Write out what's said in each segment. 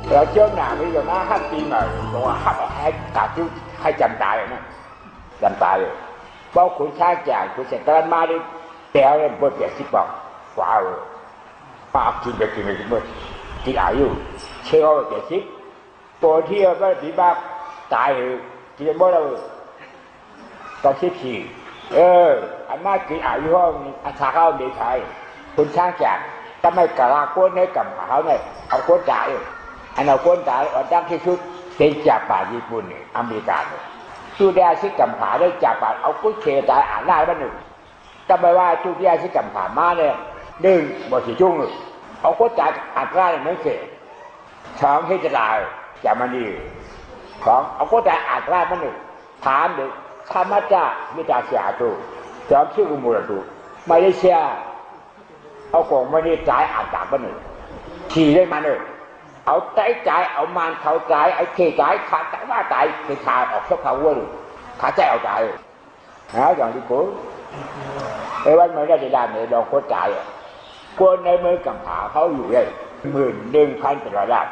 แล้วเจ้าหน้าที่ก็น่าฮัตตีมาบอกว่าฮัตให้กาจุให้จำตายนะจำตายเลยเพราะคุณช้างจากคุณเสร็จการมาดิแต่เรื่องบทเปลี่ยนสิบบอกว้าวป้ากินไปหมดกินอายุเชื่อว่าเปลี่ยนสิบตัวที่ว่าผีบ้าตายกินหมดแล้วตอน14อันนั้นกินอายุห้องอาชาเข้าเด็กชายคุณช้างจากถ้าไม่กล้าโกนให้กับเขาเนี่ยเอาโกนจ่ายอันเอาโกนจ่ายเอาดังที่สุดเป็นจากป่าญี่ปุ่นเนี่ยอเมริกาเนี่ยตู้ได้ชิกำผาได้จากป่าเอากุ้ยเชจ่ายอ่านได้บ้างหนึ่งแต่ไม่ว่าตู้ได้ชิกำผามาเนี่ยหนึ่งบ่สิจุ้งเอาโกนจ่ายอ่านได้ไม่เสียสองให้จะลายจะมันดีของเอาโกนจ่ายอ่านได้บ้างหนึ่งถามเด็กธรรมะจ้าไม่จ่าเสียตัวจอมชื่อกุมุระตัวมาเลเซียเอาของมานี่จ่ายอ่านจากบ้านหนึ่งขี่ได้มาหนึ่งเอาใจจ่ายเอามันเขาจ่ายเอาเทจ่ายขาดจ่ายว่าจ่ายคือขาดออกสักเขาเว้ยขาดใจเอาจ่ายนะอย่างที่กูไอ้วันเมื่อได้ด้านเนี่ยลองโคตรจ่ายคนในเมืองกำผาเขาอยู่เลย11,000เป็นล้าน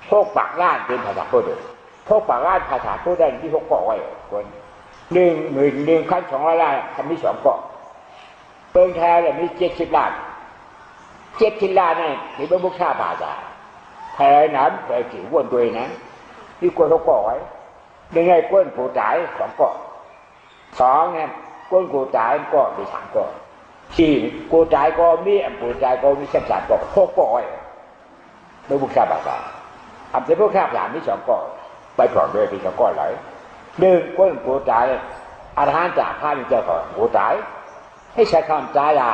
พวกปากล้านเป็นภาษาพูดเลยพวกปากล้านภาษาพูดได้ที่พวกเกาะไว้คน11,200 ล้านทำที่2 เกาะเปิงแท้เลยมี70 ล้าน70 ล้านนี่มีเป็นบุคคลบาทแพ้น้ำแพ้ผิววนตัวนะที่กวนเขาเกาะไว้ยังไงก้นผู้จ่าย2 เกาะ2เนี่ยก้นผู้จ่ายก็มี3 เกาะ4ผู้จ่ายก็มีผู้จ่ายก็มี3 เกาะ6 เกาะไว้เป็นบุคคลบาททำเป็นบุคคลบาทมี2 เกาะไปผ่อนด้วยที่2 เกาะไหล1ก้นผู้จ่ายอาหารจากข้ามีเจ้าของผู้จ่ายให้ใช้คำจ่ายละ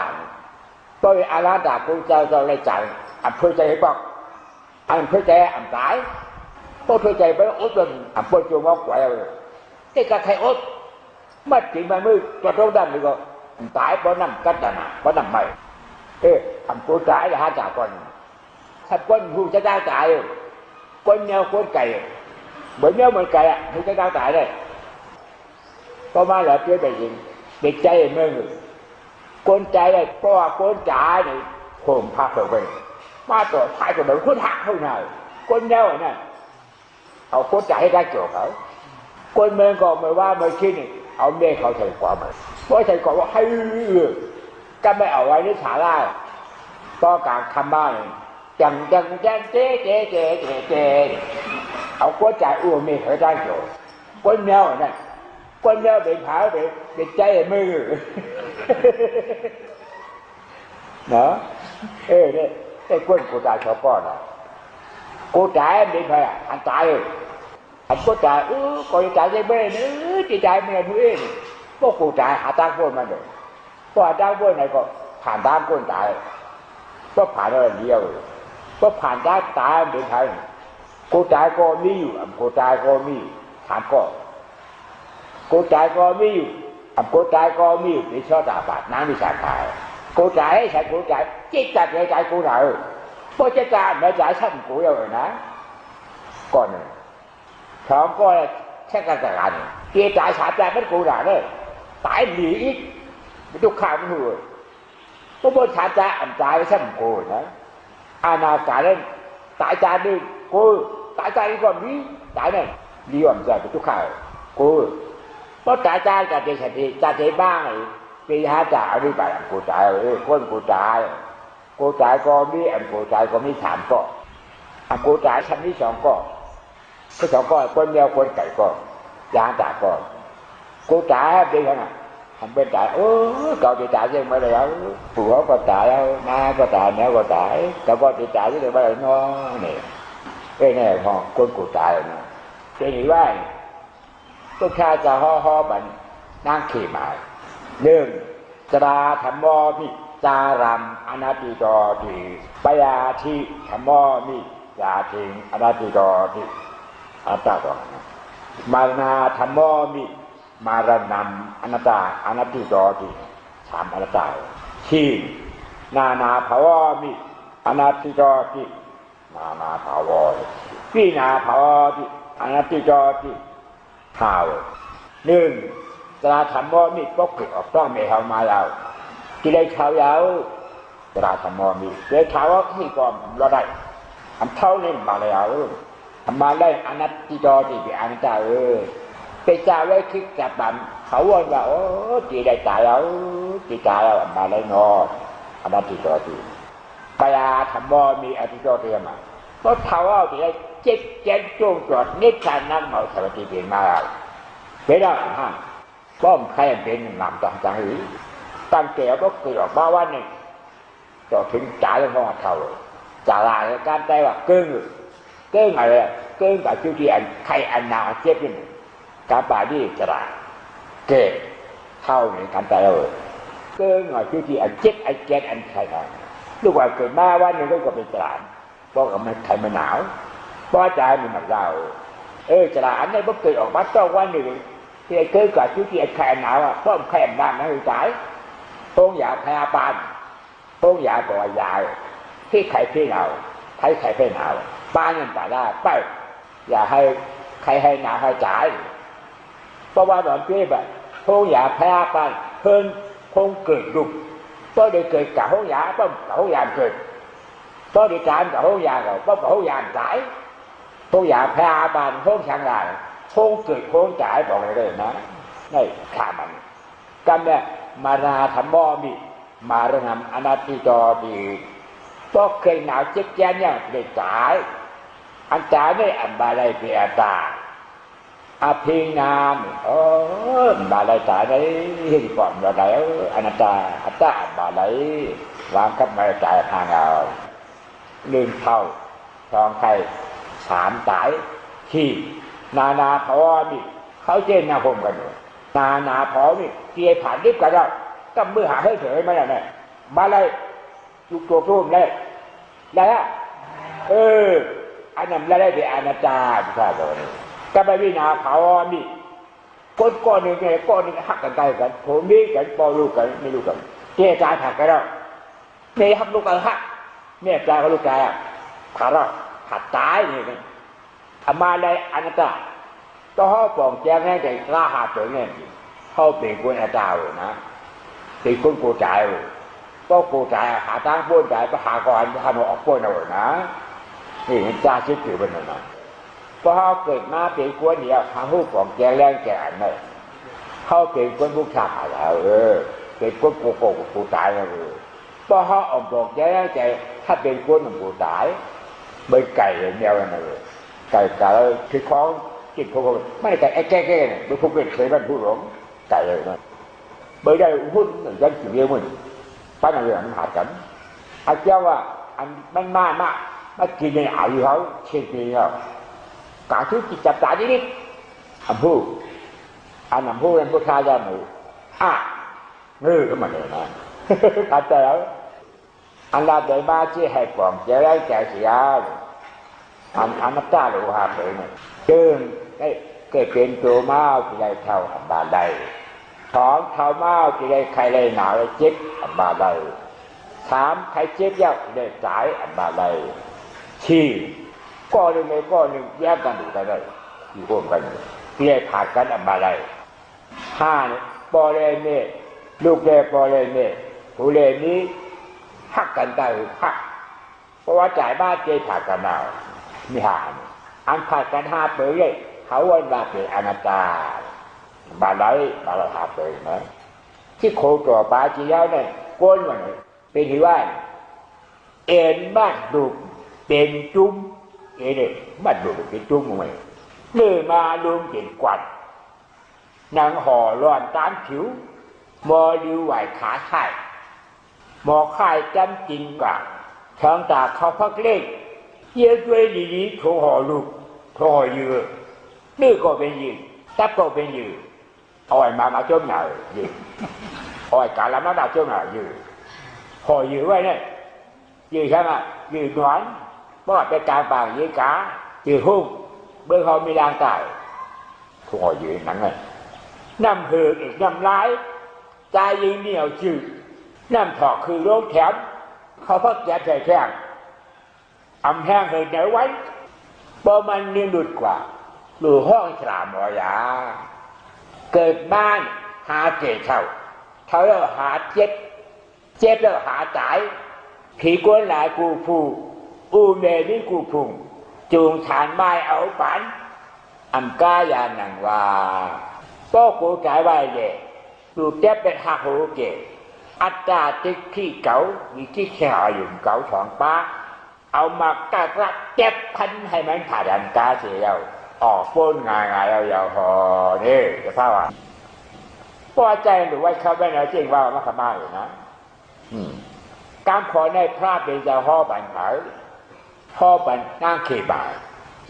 ตัวอาราดากูเจ้าเลยจ่ายอันเพื่อใจบอกอันเพื่อใจอันตายตัวเพื่อใจไปอดจนอันเพื่อจูงว่าแกวที่กระไทยอดเมื่อถึงมันมือตัวโตดันนี่ก็ตายเพราะนั่งกัดนะเพราะนั่งไม่อันกูจ่ายละ5 จากก่อนถ้าคนผู้จะได้จ่ายคนเนี้ยคนไก่เหมือนเนี้ยเหมือนไก่อ่ะผู้จะได้จ่ายได้ก็มาแล้วเพื่อไปยิงเด็กใจเมื่อคนใจเลยเพราะว่าคนจ่ายนี่ผมพาไปมาต่อท้ายก็โดนคนหักเข้าหน่อยคนเดียวเนี่ยเอาคนจ่ายให้ได้เกี่ยวเขาคนเมืองก็ไม่ว่าไม่คิดนี่เอาเมียเขาใส่กว่ามันเพราะใส่กว่าว่าให้ก็ไม่เอาไว้ในศาลาก็การทำบ้านจังเจ๊เอาคนจ่ายเมียเขาได้เกี่ยวคนเดียวเนี่ยคนเดียวไปเผาไปใจมือเนาะเนี่ยไอ้คนกูตายชอบป้อนอ่ะกูตายไม่ใช่อันตายอันกูตายก็ตายใจไม่เนี่ยจีตายไม่ได้ด้วยพวกกูตายหาทางพ้นมาเลยพอหาทางพ้นไหนก็ผ่านทางคนตายก็ผ่านอะไรเดียวก็ผ่านได้ตายไม่ใช่กูตายก็มีอยู่กูตายก็มีถามก็กูตายก็มีอยู่กูตายก็มีอยู่ในช่อตาบาดน้ำมีสารตายกูจ่ายให้ฉันกูจ่ายจิตจัดเลยจ่ายกูหน่อยพอจะจ่ายไม่จ่ายฉันกูเอาเลยนะก่อนหนึ่ง2 ก็แค่การจัดการเกี่ยจ่าย3 จ่ายไม่กูหน่อยเลยตายหนีอีกไม่ทุกข่าวไม่รู้ก็บน3 จ่ายอันจ่ายฉันกูนะอาณาจารย์ตายจ่ายนึงกูตายจ่ายอีกก่อนนี้จ่ายเนี่ยดีกว่าจ่ายไปทุกข่าวกูเพราะจ่ายกับเด็กฉันดีจ่ายบ้างปี5 จ่ายเอาดีไปกูจ่ายคนกูจ่ายก็มีกูจ่ายก็มี3 เกาะกูจ่ายชั้นนี้2 เกาะก็2 เกาะคนเดียวคนไก่ก็ยางจ่ายก็กูจ่ายดีขนาดทำเป็นจ่ายเก่าจะจ่ายยังไม่ได้แล้วผัวก็จ่ายแล้วน้าก็จ่ายแม่ก็จ่ายแต่ว่าจะจ่ายที่ไหนไม่ได้น้องเนี่ยเนี่ยพอคนกูจ่ายนะจะเห็นว่าก็แค่จะห่อบันนั่งขี่มา1จราธรรมมิจารัมอนัตติโตติปยาธิธรรมมิยาทิงอนัตติโตติอัตตาโตมานาธรรมมิมารณัมอนัตตาอนัตติโตติ3 อนัตตาที่นาภาวมิอนัตติโตตินาภาววินาภาวติอนัตติโตติข่าว1ตราธรรมมิปกปิดออกต้องไม่เข้ามาแล้วที่ได้ข่าวยาวตราธรรมมิได้ข่าวว่าที่ก่อนเราได้ อันเท่านี้มาแล้วมาได้อนัตติจอที่เป็นอนัตตาไปจ่าไว้คิดจับมันเขาว่าว่าโอ้จีได้ตายแล้วจีตายแล้วมาได้งออนัตติจอที่ปยาธรรมมีอนัตติจอเทียมก็เท่าเอาที่ได้เจ็ดเจ็ดจงจอดนิสานั่งเมาสวัสดิเป็นมาแล้วไม่ได้ห้ามป้อมใครเป็นนำต่างจังหรือตั้งแต่ก็เกิดออกมาวันหนึ่งจอดถึงจ่ายแล้วก็เท่าจ่าลายการใจว่าเกิ้งอะไรเกิ้งกับชื่อที่อันใครอันนาเจ็บนี่การป่านี่จะได้เกิดเท่าในการใจเราเกิ้งกับชื่อที่อันเจ็บอันแก่อันใครกันลูกว่าเกิดมาวันหนึ่งก็เป็นจราเพราะมันใครมันหนาวเพราะใจมันหนักเราจราอันนี้พอเกิดออกมาต้องวันหนึ่งที่เกิ้งกับชื่อที่อันใครหนาวอ่ะเพราะใครอันน้ำนั่นคือใจต้องอย่าพยาบาลต้องอย่าปล่อยยาที่ใครพี่หนาวใครพี่หนาวบ้านยังป่าได้ไปอย่าให้ใครให้หนาให้จ่ายเพราะว่าตอนที่แบบพงอย่าแพ้ไปเพิ่นพงเกิดดุก็ได้เกิดกับพงอย่าป้อมกับพงอย่าเกิดก็ได้จ่ายกับพงอย่ากับป้อมกับพงอย่าจ่ายพงอย่าแพ้ไปพงช่างไรพงเกิดพงจ่ายบอกเลยนะนี่ขามันกันเนี่ยมาราธรรมมีมาเรื่องอนัตติจอดีก็เคยหนาวเจ็บแก่เนี่ยได้จ่ายอันจ่ายได้อันบาลัยเปียตาอภินามบาลัยจ่ายได้ที่ก่อนบาลัยอนัตตาอัตตาบาลัยวางกับมาจ่ายทางเอาลืมเท่าทองไทยสามตายที่นาพอมีเขาเจนนาคมกันอยู่นาพอมีเกี่ยผ่านดิบกันแล้วก็มือหาให้เฉยไม่ได้เนี่ยบาลัยยุคตัวทุ่มเลยแล้วอันนั้นได้เป็นอนัตตาที่ข้าบอกนี่ก็ไปวินาเขามีก้อนหนึ่งไงก้อนหนึ่งหักกันไกลกันผมมีกันปอลูกกันไม่ลูกกันเจ้าจ่ายหักกันแล้วเมย์หักลูกกันหักเมย์จ่ายกับลูกจ่ายขาเราหักตายนี่กันอามาได้อนัตตาก็เขาบอกแจ้งให้ใจกล้าหาตัวเนี่ยเขาเป็นคนอนัตตาเลยนะเป็นคนโกจ่ายก็โกจ่ายหาทางพ้นจ่ายไปหาก่อนทำออกพ้นเอาเลยนะนี่จ่าชิดถือเป็นอะไรพอเขาเกิดมาเป็นคนเดียวหาหูของแกแรงแกอันนั้นเขาเป็นคนผู้ชายแล้วเป็นคนโกโก้ผู้ตายแล้วพอเขาออกบอกแกแรงแกถ้าเป็นคนผู้ตายเบยไก่แนวนั้นเลยไก่คือของกินพวกไม่ไก่ไอ้แก่เนี่ยเป็นพวกเป็นเคยบ้านผู้หลงไก่เลยนะเบยได้หุ้นยันสิ่งเดียวมันป้าหนังเรื่องมันหากันอาเจ้าว่าอันมันมากินในอ่าวอยู่เขาเช่นนี้แล้วกาทุกจิตจับตาดินี่อันผู้นั้นผู้ชายจะหนูก็มาเลยนะอาจารย์อันละเดี๋ยวมาที่ให้ปลอมจะได้แก่เสียอันนักจ้าหรือว่าเผยเนี่ยจึงได้เกิดเป็นตัวเมาที่ได้เท่าอันบาได้ของเท่าเมาที่ได้ใครได้หนาวได้เจ็บอันบาได้ถามใครเจ็บยากได้สายอันบาได้ที่ก้อนหนึ่งในก้อนหนึ่งแยกกันอยู่กันได้อยู่ร่วมกันที่ได้ผ่านกันอันบาได้5ปอเลเน่ลูกเล่ปอเลเน่ผู้เล่นี้หักกันได้หักเพราะว่าจ่ายบ้านเจผ่านกันเอามีหาอันผ่านกัน5เปย์เขาวันบาเป็นอนัตตาบาได้หาเปย์นะที่โคตัวปาจีแล้วเนี่ยก้นมันเป็นที่ว่าเอ็นบ้านดุเป็นจุ้มเนี่ยบ้านดุเป็นจุ้มมั้ยเมื่อมาลุงเป็นกวัดนางห่อร้อนตามผิวมอดูไหวขาไข่มอไข่จำจริงกว่าทางตาเขาพักเล่นเยี่ยด้วยดีๆโถห่อลูกโถห่อยืดนี่ก็เป็นยืดตับก็เป็นยืดเอาไอ้มาจมหน่อยยืดเอาไอ้กาลามาจมหน่อยยืดห่อยืดไว้เนี่ยยืดใช่ไหมยืดหวานเพราะเป็นการปางยืดกายืดหุ้มเมื่อเขามีแรงตายโถห่อยืดนั่นไงน้ำหืดอีกน้ำร้ายใจยิงเหนียวจืดน้ำถอกคือโรคแถมเขาพักแก่ใจแข็งอำแห้งเหยเหนียวไว้เพราะมันนิ่มดุดกว่าหรือห้องฉลามหอยาเกิดบ้านหาเกศเท่าแล้วหาเจ็บแล้วหาตายผีกวนหลายกูผู้ อูเมนี่กูพุงจูงฐานไม้เอาปันอัมกายานังว่าป้อกูใจไว้เลยดูเจ็บเป็นหักหูเกศอัตตาติขี้เก๋ามีขี้แข็งอยู่เก๋าสองป้าเอามากระรักเจ็บพันให้มันผ่าดันกาเสียวออกป้นงายๆยาวๆหอนี่จะพาว่าพอใจหรือว่าเขาไม่เอาจริงว่ามันขมาอยู่นะการขอในพระเป็นจะห่อบันเหาห่อบันนั่งเขบา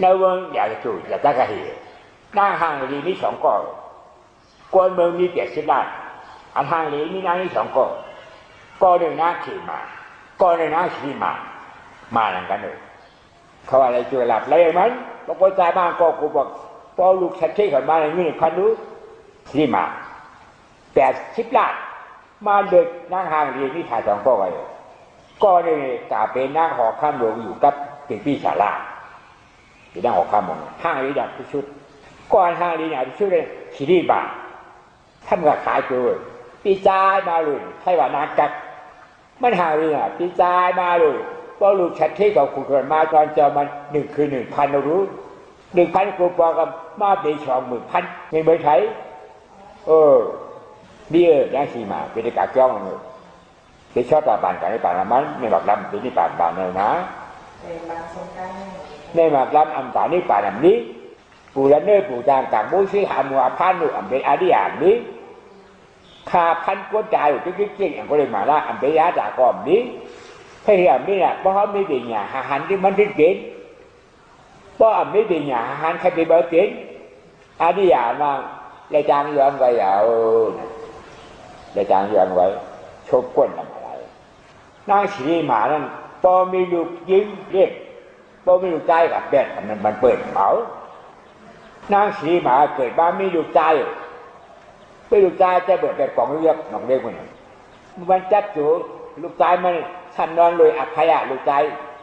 ในเมืองอยากจะจู่อยากจะกระเหี่ยนั่งห่างลีนี่2 ก้อนกวนเมืองมี70 ล้านอันห่างลีนี่นั่งนี่2 ก้อนก้อนหนึ่งนั่งเขมาก้อนหนึ่งนั่งขี่มาหลังกันเลยเขาอะไรจุดหลับเลยมั้งบางคนใจบ้างก็กูบอกพอลูกชัดเจนขึ้นมาอย่างนี้พันรู้ขี่มา80 ล้านมาเด็กนั่งห่างลีนี่ถ่าย2 ก้อนไว้ก็เนี่ยกาเป็นนั่งหอข้ามหลวงอยู่กับเป็นพี่ศาลาที่นั่งหอข้ามหลวงห้างนี้ดับทุกชุดก่อนห้างนี้เนี่ยทุกชุดเลยชีรีบาท่านก็ขายตัวปีจายมาเลยให้ว่านักกัดมันห้างนี้อ่ะปีจายมาเลยพอลูกชัดที่เขาขุดเกิดมาตอนเจอมัน1 คือ 1,000เรารู้ 1,000กูบอกกับมาเป็น20,000ไม่เหมือนไทยนี่ยังสีมาเป็นกาจ้องเลยที่ชอบตาบานกันในป่าละมันในหลักลำเป็นในป่าบานเลยนะในหลักลำอันตาในป่าลำนี้ปู่ละเนื้อปู่จางต่างมุ้งชี้หามัวพันหนุ่มเป็นอาดิยานนี้ข้าพันก้นใจอยู่ที่จริงอย่างก็เลยมาละอันเป็นยาจากก่อนนี้ให้เห็นนี่แหละเพราะเขาไม่เป็นหยาหันที่มันที่เก่งเพราะอันไม่เป็นหยาหันใครเป็นเบอร์เก่งอาดิยานมาเลยจางย้อนไว้เอาเลยจางย้อนไว้ชกก้นทำอะไรนางชีหมานั่นพอมีลูกยิงเรียกพอมีลูกใจกับแบดมันเปิดเผานางชีหมาเกิดบ้านมีลูกใจไปลูกใจจะเบิดแบบกล่องเรียบหนองเรียกมันจับจูลูกใจมันท่านนอนเลยอัพยาลูกใจ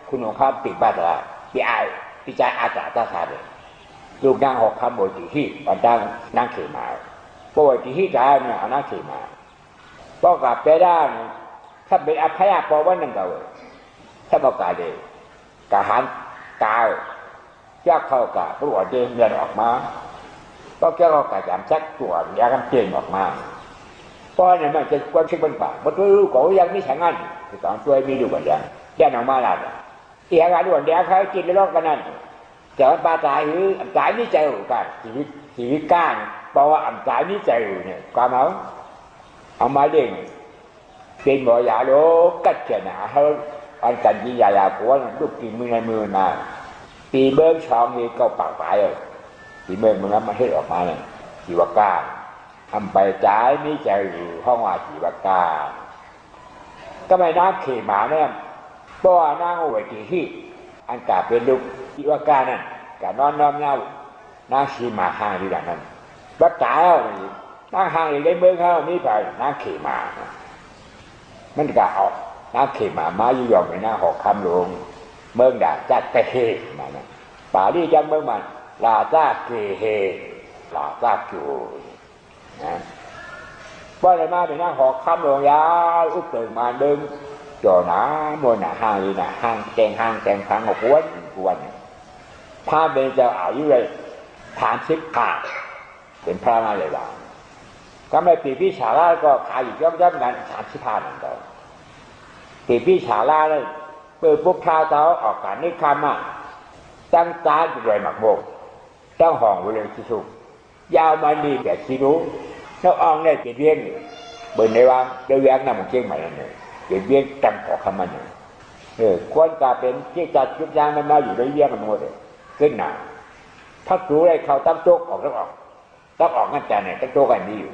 คุณของข้าปิดบ้านละพี่ไอพี่ใจอาจารย์ตาสาเลยลูกนางหอกคำโบติที่วันดังนางเขมาโบติที่ใจเนี่ยเอานางเขมาก็กลับไปได้ถ้าเป็นอภัยพอวันหนึ่งก็ถ้าบอกกาเดกาหันกาเจ้าเข้ากาปวดเดินเงินออกมาก็เจ้าเข้ากาจำชักตัวอยากเปลี่ยนออกมาเพราะเนี่ยมันจะความชิบมันป่ามันตัวรู้ก็ยังไม่ใช่งั้นที่สองช่วยมีดูกันยังแย่นออกมาแล้วเอียงกันด่วนเดี๋ยวเขากินแล้วกันนั่นจะมันปลาตายหรืออันตายนี่ใจหรือกันชีวิตก้านเพราะว่าอันตายนี่ใจหรือเนี่ยความเอามาเด้งเป็นหมอยาโลกัดเจนะเขาอันกันยี่ยาผัวลูกกินมือในมือมาปีเบิ้งช่องนี้ก็ปากไปเลยปีเบิ้งมันนั้นมาให้ออกมาเนี่ยชีวก้าทำไปจ่ายนี่ใจอยู่ห้องว่าชีวก้าก็ไม่น่าเขี่ยหมาเนี่ยเพราะว่านั่งเอาไว้ที่อันกาเป็นลูกชีวก้านั่นการนอนน้อมเน่านั่งชีหมาห่างที่ดังนั้นบัดจ่ายเอานั่งห่างอีกได้เบิ้งเขานี่ไปนั่งเขี่ยหมามันก็เอาน้ำเข็มมาอยู่ยอมไปหน้าหอกคำหลวงเมืองด่าจัดเตเฮมานะป่าดีจังเมืองมันลาจ้าเกเฮลาจ้าจูนะว่าอะไรมาไปหน้าหอกคำหลวงยาวอุตตึงมาดึงจ่อหนามวยหนาห้างนี่นะห้างแกงพังกวนพระเป็นเจ้าอายุเลยฐานชิบขาดเป็นพระมาเลยว่าก็ไม่ปีพี่ชาลาก็ขายอยู่ย่อมกัน35นั่นก็ปีพี่ชาลาเลยเปิดปุ๊บพาเท้าออกการนิคามาตั้งตาด้วยหมักโบกตั้งห้องไว้เลยที่สุดยาวมาดีแบบที่รู้แล้วอ่องได้เปลี่ยนเวียนเบิร์นในวางเดือดแรงนำมันเชียงใหม่นั่นเลยเปลี่ยนเวียนตั้งขอคำมันควรจะเป็นที่จัดยุบยางมันมาอยู่ด้วยเวียนมันหมดเลยขึ้นหนาพักรู้ได้เขาตั้งโต๊ะออกต้องออกงั้นแต่เนี่ยตั้งโต๊ะกันดีอยู่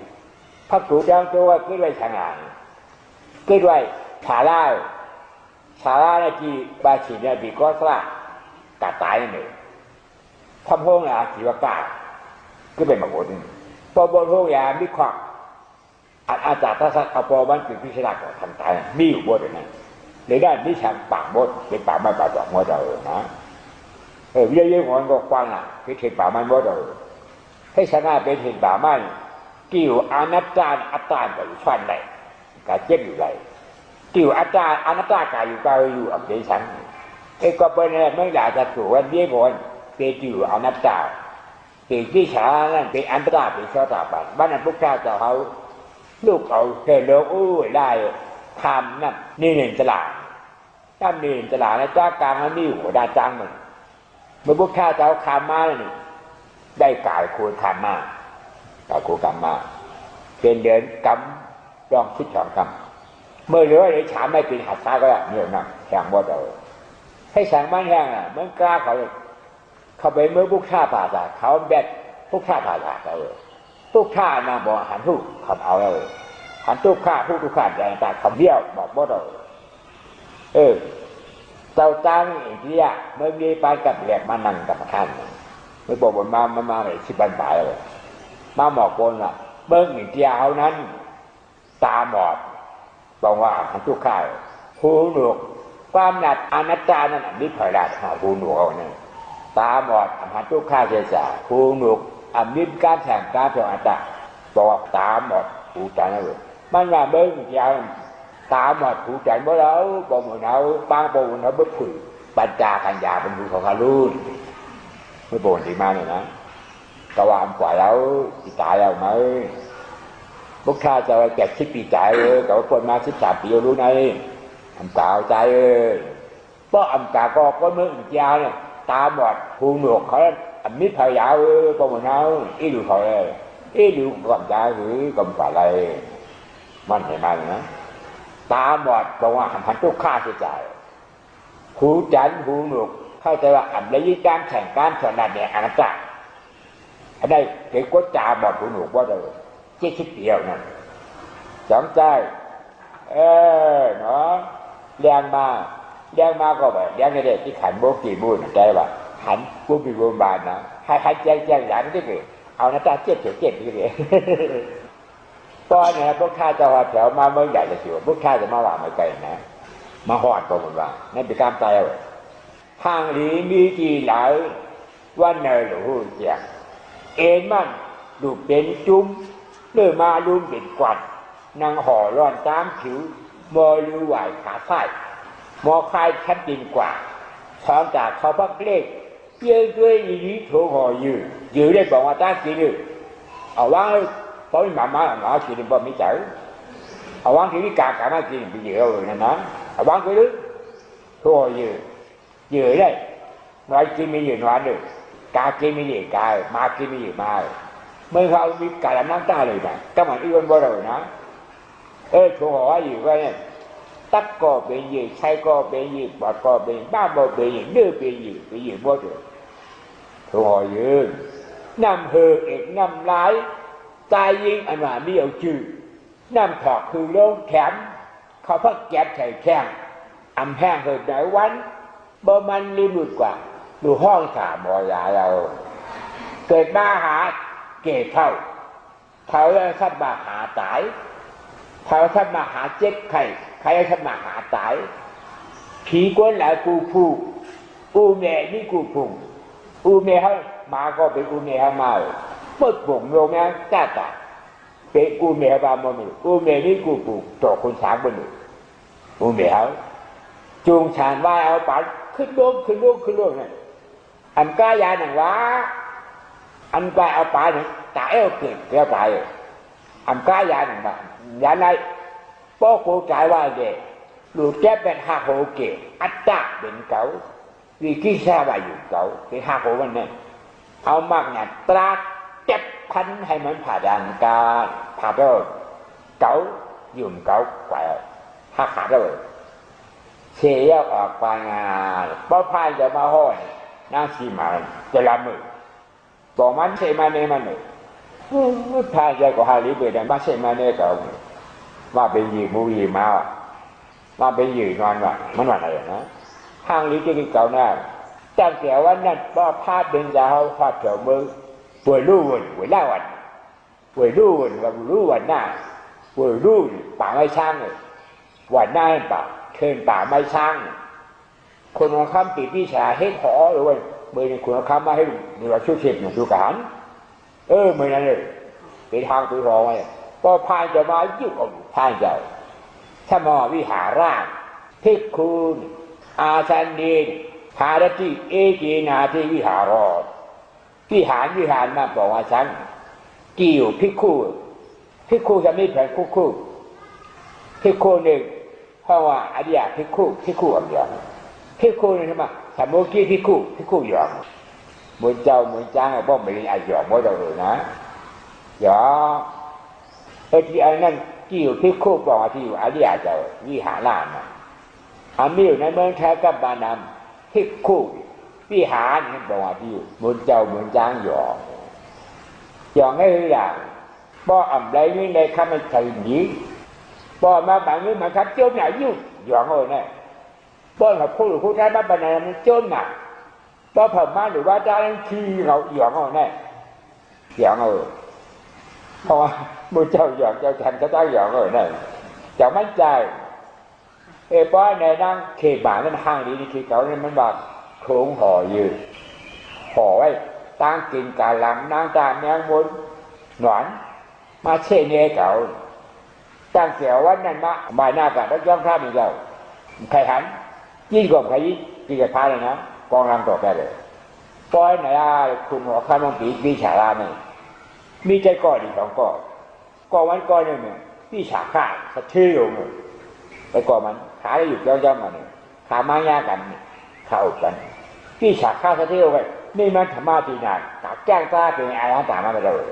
พักถูจังตัวขึ้นไว้ช่างงานขึ้นไว้ชาลาเนี่ยที่บาชีเนี่ยบีก็สละกาตายเนี่ยทำห้องยาชีวกาก็เป็นมาบนพอบนห้องยามีความอาจารย์ทัศน์เอาพอวันเป็นพิเศษก่อนทำตายมีอยู่บนเลยนะในด้านนิชานปากบดเป็นปากไม้ปากดอกมดเลยนะเยอะๆของก็กว้างอ่ะเป็นเห็นปากไม้มดเลยให้ชนะเป็นเห็นปากไม้กิ่วอนัตตาอัตตาก็อยู่ฟันได้กาเจ็บอยู่ไรกิ่วอัตตาอนัตตากายอยู่อับเดชัง ก็เป็นเมื่ออยากจะสู่วันนี้ก่อนเป็นอยู่อนัตตาเป็นที่ฉานั่นเป็นอันตรายเป็นชอบตาบันบ้านนั้นพวกข้าจะเขาลูกเขาเห็นโลกอู้ได้ทำนั่นนี่เห็นตลาดถ้ามีเห็นตลาดในจ้ากลางมันนี่หัวดาจังมันเมื่อพวกข้าจะเอาคำมาเนี่ยได้กายโคคำมากายโคคำมาเป็นเดินกำลองคิดสองกำเมื่อเหลือไอ้ฉาไม่เป็นหัดซ้ายก็ได้เนี่ยนะแข่งบ่เดาให้แสงบ้านแห้งอ่ะมันกล้าเขาไปเมื่อพวกข้าผ่าจากเขาแบดพวกข้าผ่าจากเขาพวกข้านางบอกหันทุกขับเอาเลยหันทุกข้าทุกข้าแดงแต่คำเดียวบอกบ่เดาเจ้าจ้างอินเดียเมื่อมีปานกับแหลกมานั่งกับท่านไม่บอกว่ามาเลยสิบันบ่ายเลยมาหมอกบนอ่ะเมื่ออินเดียเขานั้นตาหมอดบอกว่าหันทุกข้าหูหนวกความหนักอนัตตานั่นนิพพานาหูหนวกเอาเนี่ยตาหมอดหันทุกข้าเสียสาหูหนวกนิพการแข่งการเป็นอนัตตาบอกว่าตาหมอดหูใจนั่นเลยมันว่าเมื่ออินเดียตาหมอดหูใจเมื่อเราบอกเหมือนเราบางบอกเหมือนเราไม่ฝึกปัญจาขันยาเป็นผู้ของเขารุ่นไม่บ่นดีมากเลยนะกว่าอันกว่าแล้วตายแล้วไหมพวกข้าจะแก่คิดปีใจกับคนมา13 ปีรู้ไงอำกาใจเพราะอำกาก็เมื่ออีกยาวเนี่ยตาบอดหูหนวกเขาอันนี้พยายามก็เหมือนเขาอีดูเขาเลยอีดูก่อนใจหรือกำฝ่าอะไรมันเห็นไหมนะตาบอดบอกว่าหันทุกข้าเสียใจหูจันหูหนวกเข้าใจว่าอันระยิการแข่งการสนัดเนี่ยอนัตตาอันนี้เกิดก็ตาบอดหูหนวกว่าเลยคิดเดียวนั่นสองใจเนาะแรงมาก็แบบแรงในเด็กที่ขันโบกีบุญใจว่าขันบุญบุญบานนะให้แจ้งอย่างนี้เลยเอาหน้าตาเจ็บนี่เลยตอนนี้พวกข้าจะว่าแถวมาเมืองใหญ่จะสิวพวกข้าจะมาว่าไม่ไกลนะมาหอดก็เหมือนว่านั่นเป็นการตายเลยทางหลีมีกี่หลายวันเนยหรือเจียงเอ็นมันดูเป็นจุ้มเลื่อมาลุ่มเป็นกวัดนางห่อร้อนตามผิวมอลือไหวขาไส้มอคายชัดดินกว่าพร้อมจากเขาพักเล็กเยื่อด้วยอีนี้โถห่อยื้อได้บอกว่าตั้งกินเอาว่างเพราะมีหมากินบ่ไม่เจอเอาว่างที่นี่กามากินไปเยอะเลยนะเอาว่างไปลึกโถห่อยื้อได้น้อยกินไม่ยื้อน้อยเลยกากินไม่ยื้อกามากินไม่ยื้อมาเมื่อเขามีการน้ำตาเลยนะก็เหมือนอีวันบ่เลยนะโถห่ออยู่ว่าเนี่ยตักก็เป็นยื้อใช้ก็เป็นยื้อบอดก็เป็นบ้าบ่เป็นยื้อเนื้อเป็นยื้อบ่เลยโถห่อยื้อนำเหือเอกนำร้ายตายยิงอันว่ามีเอาชื่อนำถอกคือโล่งแขนเขาพักแก็บใส่แข้งอำแห้งเหิดไหนวันบ่มันรีบุดกว่าดูห้องถามบ่ยาเราเกิดมาหาเกศเท่าแล้วท่านมาหาตายท่านมาหาเจ็บใครท่านมาหาตายผีก้นหลายกูผู้อูเมนี่กูพุ่งอูเมเขามาก็เป็นอูเมเขามาเมื่อปุ่งโยมนั้นจ้าตาเป็นอูเมเขามาหมดอูเมนี่กูพุ่งต่อคนช้างบนหนึ่งอูเมเขาจูงฉานว่าเอาปัดขึ้นโลกนั่นอันก้ายาหนังวะอันก้าเอาปัดเนี่ยตายเอาเกิดแล้วตายอันก้ายาหนังวะยาไหนป้อโคใจว่าเด็กหลุดแก้เป็นหักโหเกะอัตตาเป็นเก่าวิกิชาว่าอยู่เก่าเป็นหักโหวันนั้นเอามากเนี่ยตราเจ็บพันให้มันผ่าดังการผ่าเด้อเก่ายุ่มเก่าแกว่หักขาเด้อเสียออกไปงานป้อพายจะมาห้อยนางสีมาจะละมือบอกมันเสมาเนมันเลยพายจะก็หาลิเบได้มาเสมาเนก็ว่าเป็นยีมูยีมาว่าเป็นยีนอนว่ามันว่าอะไรนะห้างลิจะกินเก่าหน้าตั้งแต่วันนั้นป้อพาเป็นยาเขาพาเถวมือป่วยรู้วันป่วยล่าวันป่วยรู้วันว่ารู้วันหน้าป่วยรู้ป่าไม่ช่างเลยวันหน้าป่าเชิญป่าไม้ช้างคนของคำติดวิชาเฮ็ดหอหรือว่าเมื่อคนของคำมาให้มีว่าช่วยเช็ดหนึ่งช่วยการเมื่อนั้นเลยไปทางไปรอไว้ก็พายจะมายุ่งกับพายเจ้าถ้ามาวิหาร่างพิกคูณอาชันดี ภารติเอเกนาทิวิหารอวิหารมาบอกว่าฉันกี่อยู่ภิกขุจะมีแผนภิกขุหนึ่งเพราะว่าอริยภิกขุอันเดียวภิกขุนี่ใช่ไหมสมุกีภิกขุหยองมุนเจ้ามุนจ้างไอ้พ่อไม่ได้ไอ้หยองไม่ต้องเลยนะหยองที่ไอ้นั่นกี่อยู่ภิกขุบอกว่าที่อยู่อริยเจ้าวิหารนะอามีอยู่ในเมืองไทยกับบ้านนั้นภิกขุวิหารนี่บอกว่าที่อยู่มุนเจ้ามุนจ้างหยองให้อย่างบ่อำไรนี่ในคำมันใช่นี้บ่มาบางนี้มาทับโจมหนายุ่งหยองเลยเนี่ยบ่กับผู้ท้ายมาบรรณามันโจมหนาบ่เพิ่มมาหรือว่าได้ที่เราหยองเลยเนี่ยหยองเลยเพราะว่ามุนเจ้าหยองเจ้าฉันจะต้องหยองเลยเนี่ยจะมั่นใจบ่ในนั่งเขตบ้านนั้นห้างนี้ที่เขาเนี่ยมันบอกโถงห่อยืดห่อไว้ตั้งกินกาลำนางตามแมงมุนหนอนมาเช่นนี้เก่าตั้งเสียววันนั้นมาบ่ายหน้ากันแล้วย่องข้ามอีกแล้วใครหันยิ่งกว่าใครยิ่งกระพาเลยนะกองรำต่อไปเลยปอยไหนคุณหัวข้ามลงปีฉาลาเนี่ยมีใจก่ออีก2ก่อวันก่อหนึ่งเนี่ยพี่ฉาข้าสะเทือนเลยไปก่อมันขาได้หยุดย่องมาเนี่ยขาไม้ย่ากันเข้ากันพี่ฉาข้าสะเทือนไปนี่มันธรรมะที่นาตากแก้งตาเป็นอะไรต่างๆมาเลย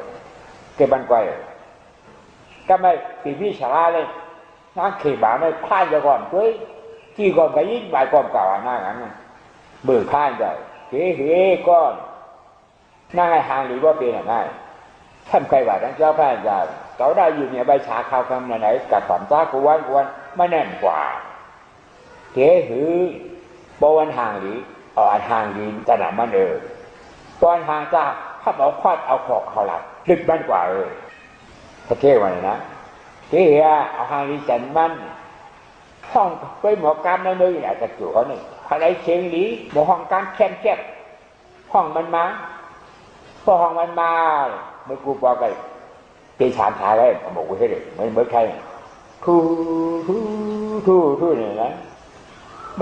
เก็บบันไกวก็ไม่ปีพี่ฉลาเลยนั่งเขียบาไม่คลายจะก่อนเฮ้ยที่ก่อนไปยิ่งใบก่อนเก่าหน้างั้นเบื่อคลายใจเฮ้ก้อนนั่งไอ้หางหรือว่าเป็นอะไรท่านใครว่าท่านเจ้าพระอาจารย์เขาได้อยู่เนี่ยใบฉาข้าวคำไหนกับฝันตากวนไม่แน่นกว่าหือบวันห่างหรืออันห่างดีจะหนามันตอนห่างจ้าถ้าเอาควัดเอาขอกเขาหลับดึกมันกว่าประเทศวันนี้นะเอาห่างดีจันมันห้องไปหมอกรรมนั่นเลยอาจจะจู่เขาเนี่ยอะไรเชียงหลีหมอห้องการแคบห้องมันมาพอห้องมันมาเมื่อกูบอกกันตีฉานทายไว้บอกกูให้เลยไม่ใช่ทูเนี่ยนะ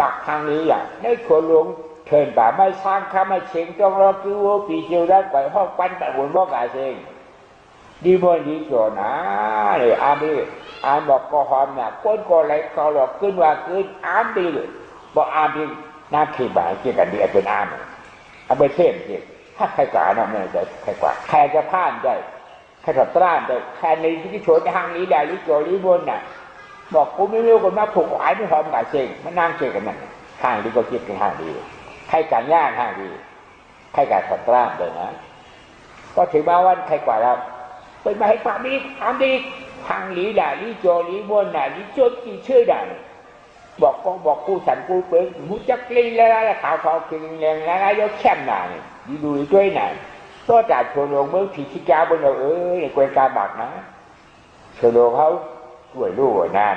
บักทางนี้อย่างได้ขวหลวงเถินป่าไม่สร้างข้าไม่เชียงจ้องรอคือว่าปีเชียวรักไปห้องปั้นแต่หุ่นบอกอาเชงดีบนดีโจนะเลยอ่านบอกก็หอมเนี่ยก้นก็ไหลก็หลอกขึ้นว่าขึ้นอ่านดีเลยบอกอ่านดีน่าขีบ่ายเกี่ยกันดีเป็นอ่านเอาไปเทียบเทียบถ้าใครกล้าเนาะไม่จะใครกว่าใครจะพลาดได้ใครจะตร้านได้ใครในที่โฉนทางนี้ได้ลิโจลิบนน่ะบอกกูไม่รู้คนมาผูกหายไม่หอมกับเชงมันนั่งเกี่ยกันนั่นห่างดีก็คิดกันห่างดีใครการย่างห่างดีใครการถอดตร้านเลยนะก็ถือมาวันใครกว่าแล้วเป็นมาให้ความดีความดีทางลีด่าลีโจลีบนด่าลีโจกี่ชื่อด่าบอกกูสันกูเปิดหูจักลีแล้วขาวเขากินแรงแล้วยกแคมหน่านี่ดูด้วยหน่าก็จัดโชว์ลงเมื่อผีชิกาบนเราในกวนการบักนะโชว์ลงเขาช่วยลูกนาน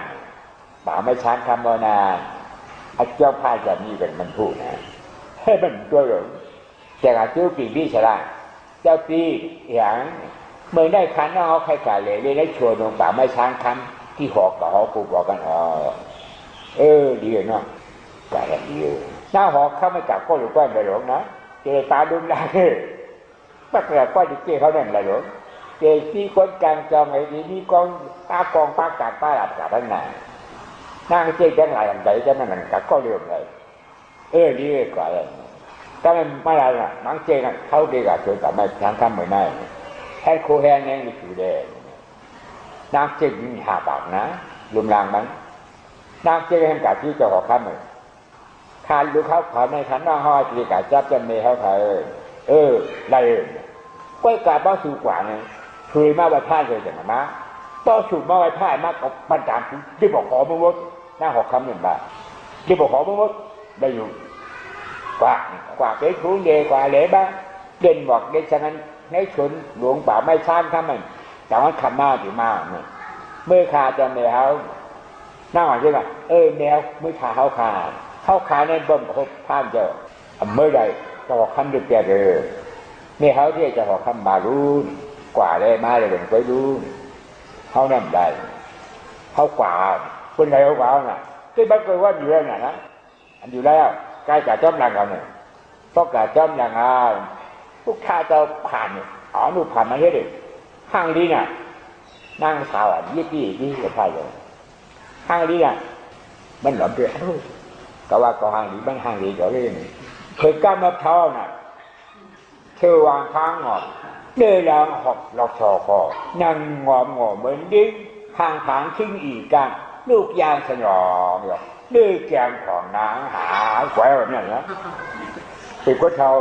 บ่าไม่ช้างคำว่านานอาเจ้าพายจะมีเป็นมันพูดนะให้มันตัวหลงแต่อาเจ้าปีพี่ฉลาดเจ้าปีอย่างเมื่อได้คันเอาใครกาเลยได้โชว์ลงบ่าไม่ช้างคำที่หอกกับหอกปูบอกกันดีเนาะแต่ดีหน้าหอกเข้าไม่จับก็หรือก้อนไปหลงนะเจตาดุมลาปักแต่ก้อนเจเขาเนี่ยอะไรหลงเจที่คนกลางจองไอ้ดีนี่กองตากองปากกัดป้าหลับกับทั้งนั้นนั่งเจ๊จังไรอย่างไรจะนั่นกับก็เรื่องเลยดีกว่าเลยถ้ามันไม่อะไรน่ะนั่งเจ๊น่ะเขาดีกับจนแต่ไม่ทางคำเหมือนนั่นแค่โคแห้งเนี่ยมีคือเด่นนั่งเจ๊มีหาปากนะลุมลางมันนั่งเจ๊ให้กับที่จะหอกข้ามเลยคานลูกเขาขอในขันน้องห้อยตีกับจับจำเนยเขาเขาไรก้อยกาบ้าสูกว่าเนี่ยเคยมาไว้พ่ายเลยแต่มาบ้าสูมาไว้พ่ายมากกว่าบรรดาที่บอกขอมึงว่าหน้าหอกคำหนึ่งบาทที่บอกขอมึงว่าได้อยู่กว่าเป็นครูเดกว่าเหล่บ้าเด่นบอกเด่นฉะนั้นในชนหลวงป่าไม่ช้างข้ามันแต่ว่าคำหน้าถือมาเนี่ยเมื่อขาจำเนยเขาหน้าหวานใช่ไหมแมวเมื่อขาเข้าขาในบ่มครบท่านเจอเมื่อใดจะหอกคำดึกแก่เมื่อเขาที่จะหอกคำมารู้กว่าได้มาเลยเป็นไปรู้เขานั่นได้เขากว่าคนไหนเขากว่าน่ะที่บ้านเคยว่าอยู่แล้วนะอันอยู่แล้ว ใกล้กับจอมหลังเราเนี่ยเพราะกับจอมหลังทุกท่าจะผ่านอ๋อหนูผ่านมาเยอะเลยห้างนี้น่ะนั่งสาวยี่ปีกับใครเลยห้างนี้น่ะมันหลอมด้วยก็ว่าก็ห้างนี้มันห้างนี้ก็เลยเคยก้ามะพร้าวน่ะเธอวางค้างงอนเดินลางหอบหลอกชอคอนั่งงอมเหมือนดิ้งห่างผางทิ้งอีกกันลูกยางสนองเลยดื้อแกมของนางหาแหวแบบนี้นะติดก็เท่า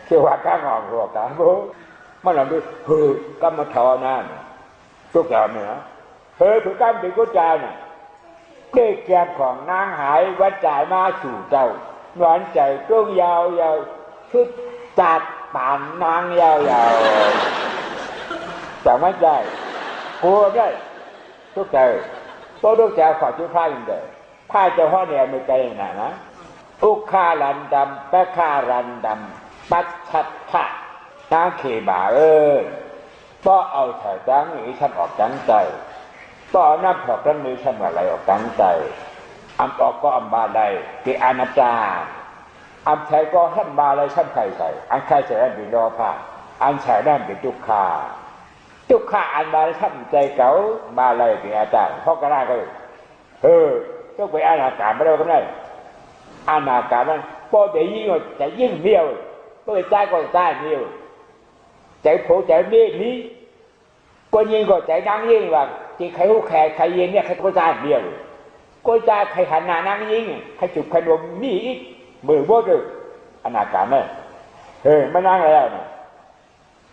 เที่ยวว่าข้างงอมหัวกาโบมันหลอมด้วยเฮ้ยก้ามะพร้าวนั่นทุกอย่างเนี่ยเฮ้ยถือก้ามติดก็ใจน่ะดื้อแกมของนางหายวัดจ่ายมาสู่เจ้าหวานใจต้งยาวชุดจัดป่านนางยาวแต่ไม่ได้กลัวได้ทุกใจตัวทุกใจขอชุดผ้าอย่างเดียวผ้าจะห่อเนี่ยไม่ใจหนานะอุคารันดำแปะคารันดำปัดชัดขะนางเขบ่าป้อเอาถ่ายจังนี้ฉันออกจังใจป้อน้ำผอกน้ำมือฉันอะไรออกจังใจอัมออกก็อัมบาได้ที่อนาจาอันใช้ก็ท่านมาเลยท่านใครใส่อันใครใส่ได้เป็นรอผ้าอันใส่ได้เป็นทุกขาอันมาเลยท่านใจเก่ามาเลยเป็นอาจารย์เพราะก็ได้ก็ต้องไปอนาการไม่ได้ก็ได้อนาการนั้นพอจะยิ่งจะยิ่งเบี้ยวก็ไปใจก็ใจเบี้ยวใจโผใจเบี้ยนี้ก็ยิ่งก็ใจนั่งยิ่งว่าที่ใครหูแขกใครเย็นเนี่ยใครก็ใจเบี้ยวก็ใจใครหันหน้านั่งยิ่งใครจุกใครรวมนี่อีกมือโบดึกอนาการเนี่ยไม่นั่งแล้วเนี่ย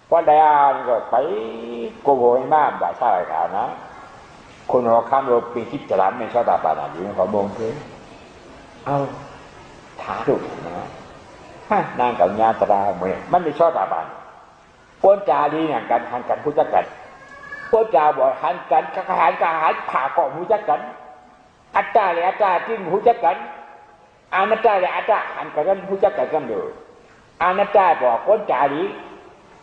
พอได้ก็ไปโกโบยมากบ่ายใช่ข่าวนะคนหัวข้ามโลปีที่จะร้านไม่ชอบตาปานาอยู่ขอบงเพื่อเอาท้าดุนะนางกับญาตราเหมือนมันไม่ชอบตาปานก้นจาดีเนี่ยการหันกันผู้จักกันก้นจาบ่อยหันกันกระหันผ่าเกาะผู้จักกันอัตตาเลยอัตตาจิ้งผู้จักกันอาณาจักรอาจารย์หันกันผู้จักกันดูอาณาจักรบอกคนจ่าดี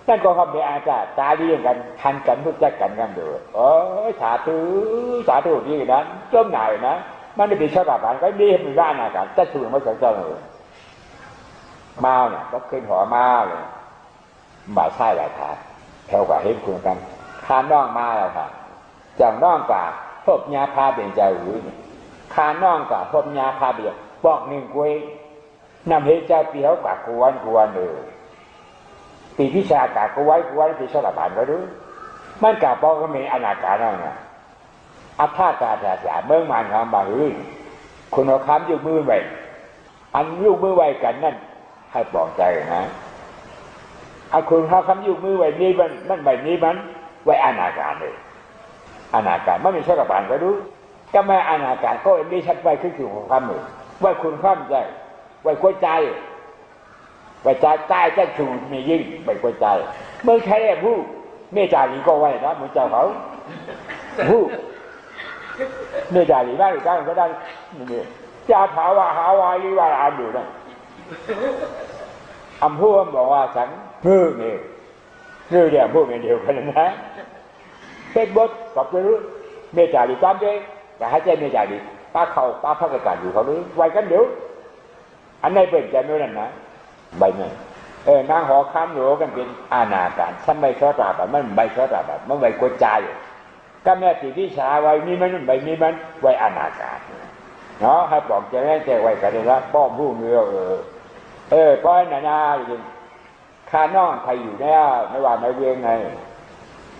นั่นก็เขาเป็นอาจารย์จ่าดีกันหันกันผู้จักกันดูสาธุดีนั้นจมหน่ายนะมันไม่เป็นชาวบ้านก็ดีให้มันร้านอาการจะถูกไม่สนใจเลยมาเนี่ยก็ขึ้นหัวมาเลยบ่ายใช่หลายขาแถวกว่าเห็นคุณกันคานน้องมาแล้วค่ะจากน้องกว่าพบยาพาเปลี่ยนใจหูคานน้องกว่าพบยาพาเปลี่ยนบอกหนึ่งกุยนำเหตุเจ้าปีเขากากวนเลยปีพิชากากวนปีชอบผ่านก็รู้มันกาปอก็มีอนาการนั่นไงอัฐากาศาเมืองมันคำบาฮือคนเอาคำยกมือไว้อันยกมือไว้กันนั่นให้ปลอบใจนะอันคนเขาคำยกมือไว้นี่มันแบบนี้มันไว้อนาการเลยอนาการไม่มีชอบผ่านก็รู้ก็ไม่อนาการก็ไม่ชัดไปคือของคำมือไว้คุณข้ามใจไว้กลัวใจไว้ใจจะชูมียิ่งไว้กลัวใจเมื่อใครผู้เมตตาหลีก็ไว้นะเหมือนเจ้าเขาผู้เมตตาหลีบ้างหรือการก็ได้เนี่ยจะถามว่าหาวาลีว่าอ่านอยู่นะอำพูดบอกว่าฉันเนี่ยเดี๋ยวพูดเป็นเดียวกันนะเฟซบุ๊กกับจะรู้เมตตาหลีตามใจแต่ให้ใจเมตตาหลีป้าพักการอยู่เขาด้วยไว้กันเดี๋ยวอันไหนเป็นใจไม่นั่นนะใบนั้นนางหอค้ำหนูกันเป็นอาณาการฉันไม่ชอบตาแบบมันไม่ชอบตาแบบมันไว้กดใจก็แม่ติที่ชาไว้มีมันใบมีมันไว้อาณาการเนาะให้บอกใจแม่ใจไว้กันเลยละป้อมผู้เงือป้อนนาอย่างข้าน้องใครอยู่เนี่ยไม่ว่าไม่เวียงไง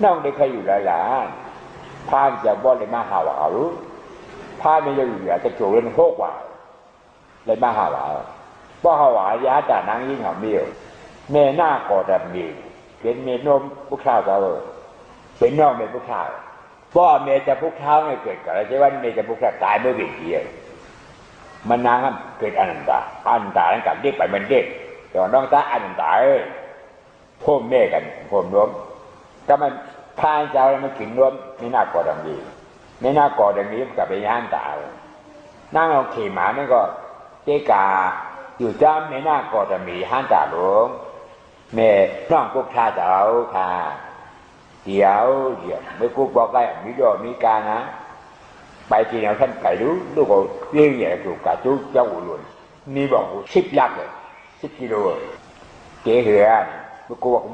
น้องได้ใครอยู่หลายๆพานจะบ่เลยมาหาว่ารู้พานไม่อยู่จะโจรเรื่องโคกว่าเลยมาหาว่าป้าหาวายาจ่านางยิ่งหอมเบี้ยวเมน่ากอดแบบมีเป็นเมนมผู้ข้าวก็เป็นน้องเมผู้ข้าวป้าเมจะผู้ข้าวไม่เกิดกันใช่ว่าเมจะผู้ข้าวตายเมื่อเป็นเดียวมันนางเกิดอนันตาแล้วกับเด็กไปมันเด็กแต่ว่าน้องตาอนันตาพ่มเมกันพ่มรวมก็มันพายเจ้าแล้วมันขิงรวมไม่น่ากอดแบบนี้ไม่น่ากอดแบบนี้กับไปย่านตานั่งเอาขี่หมานั่นก็เจ๊กาอยู่จำในหน้าก็จะมีห้านจ่าหลวงแม่น้องกุ๊กท่าเจ้าค่ะเดี๋ยวเมื่อกุ๊กบอกได้มีดอกมีการนะไปที่แนวท่านไก่รู้ลูกก็เลี้ยงใหญ่ถูกกาจุเจ้าอุ่น นี่บอก10 ลักเลย10 กิโลเก๋เหือมันกูบอก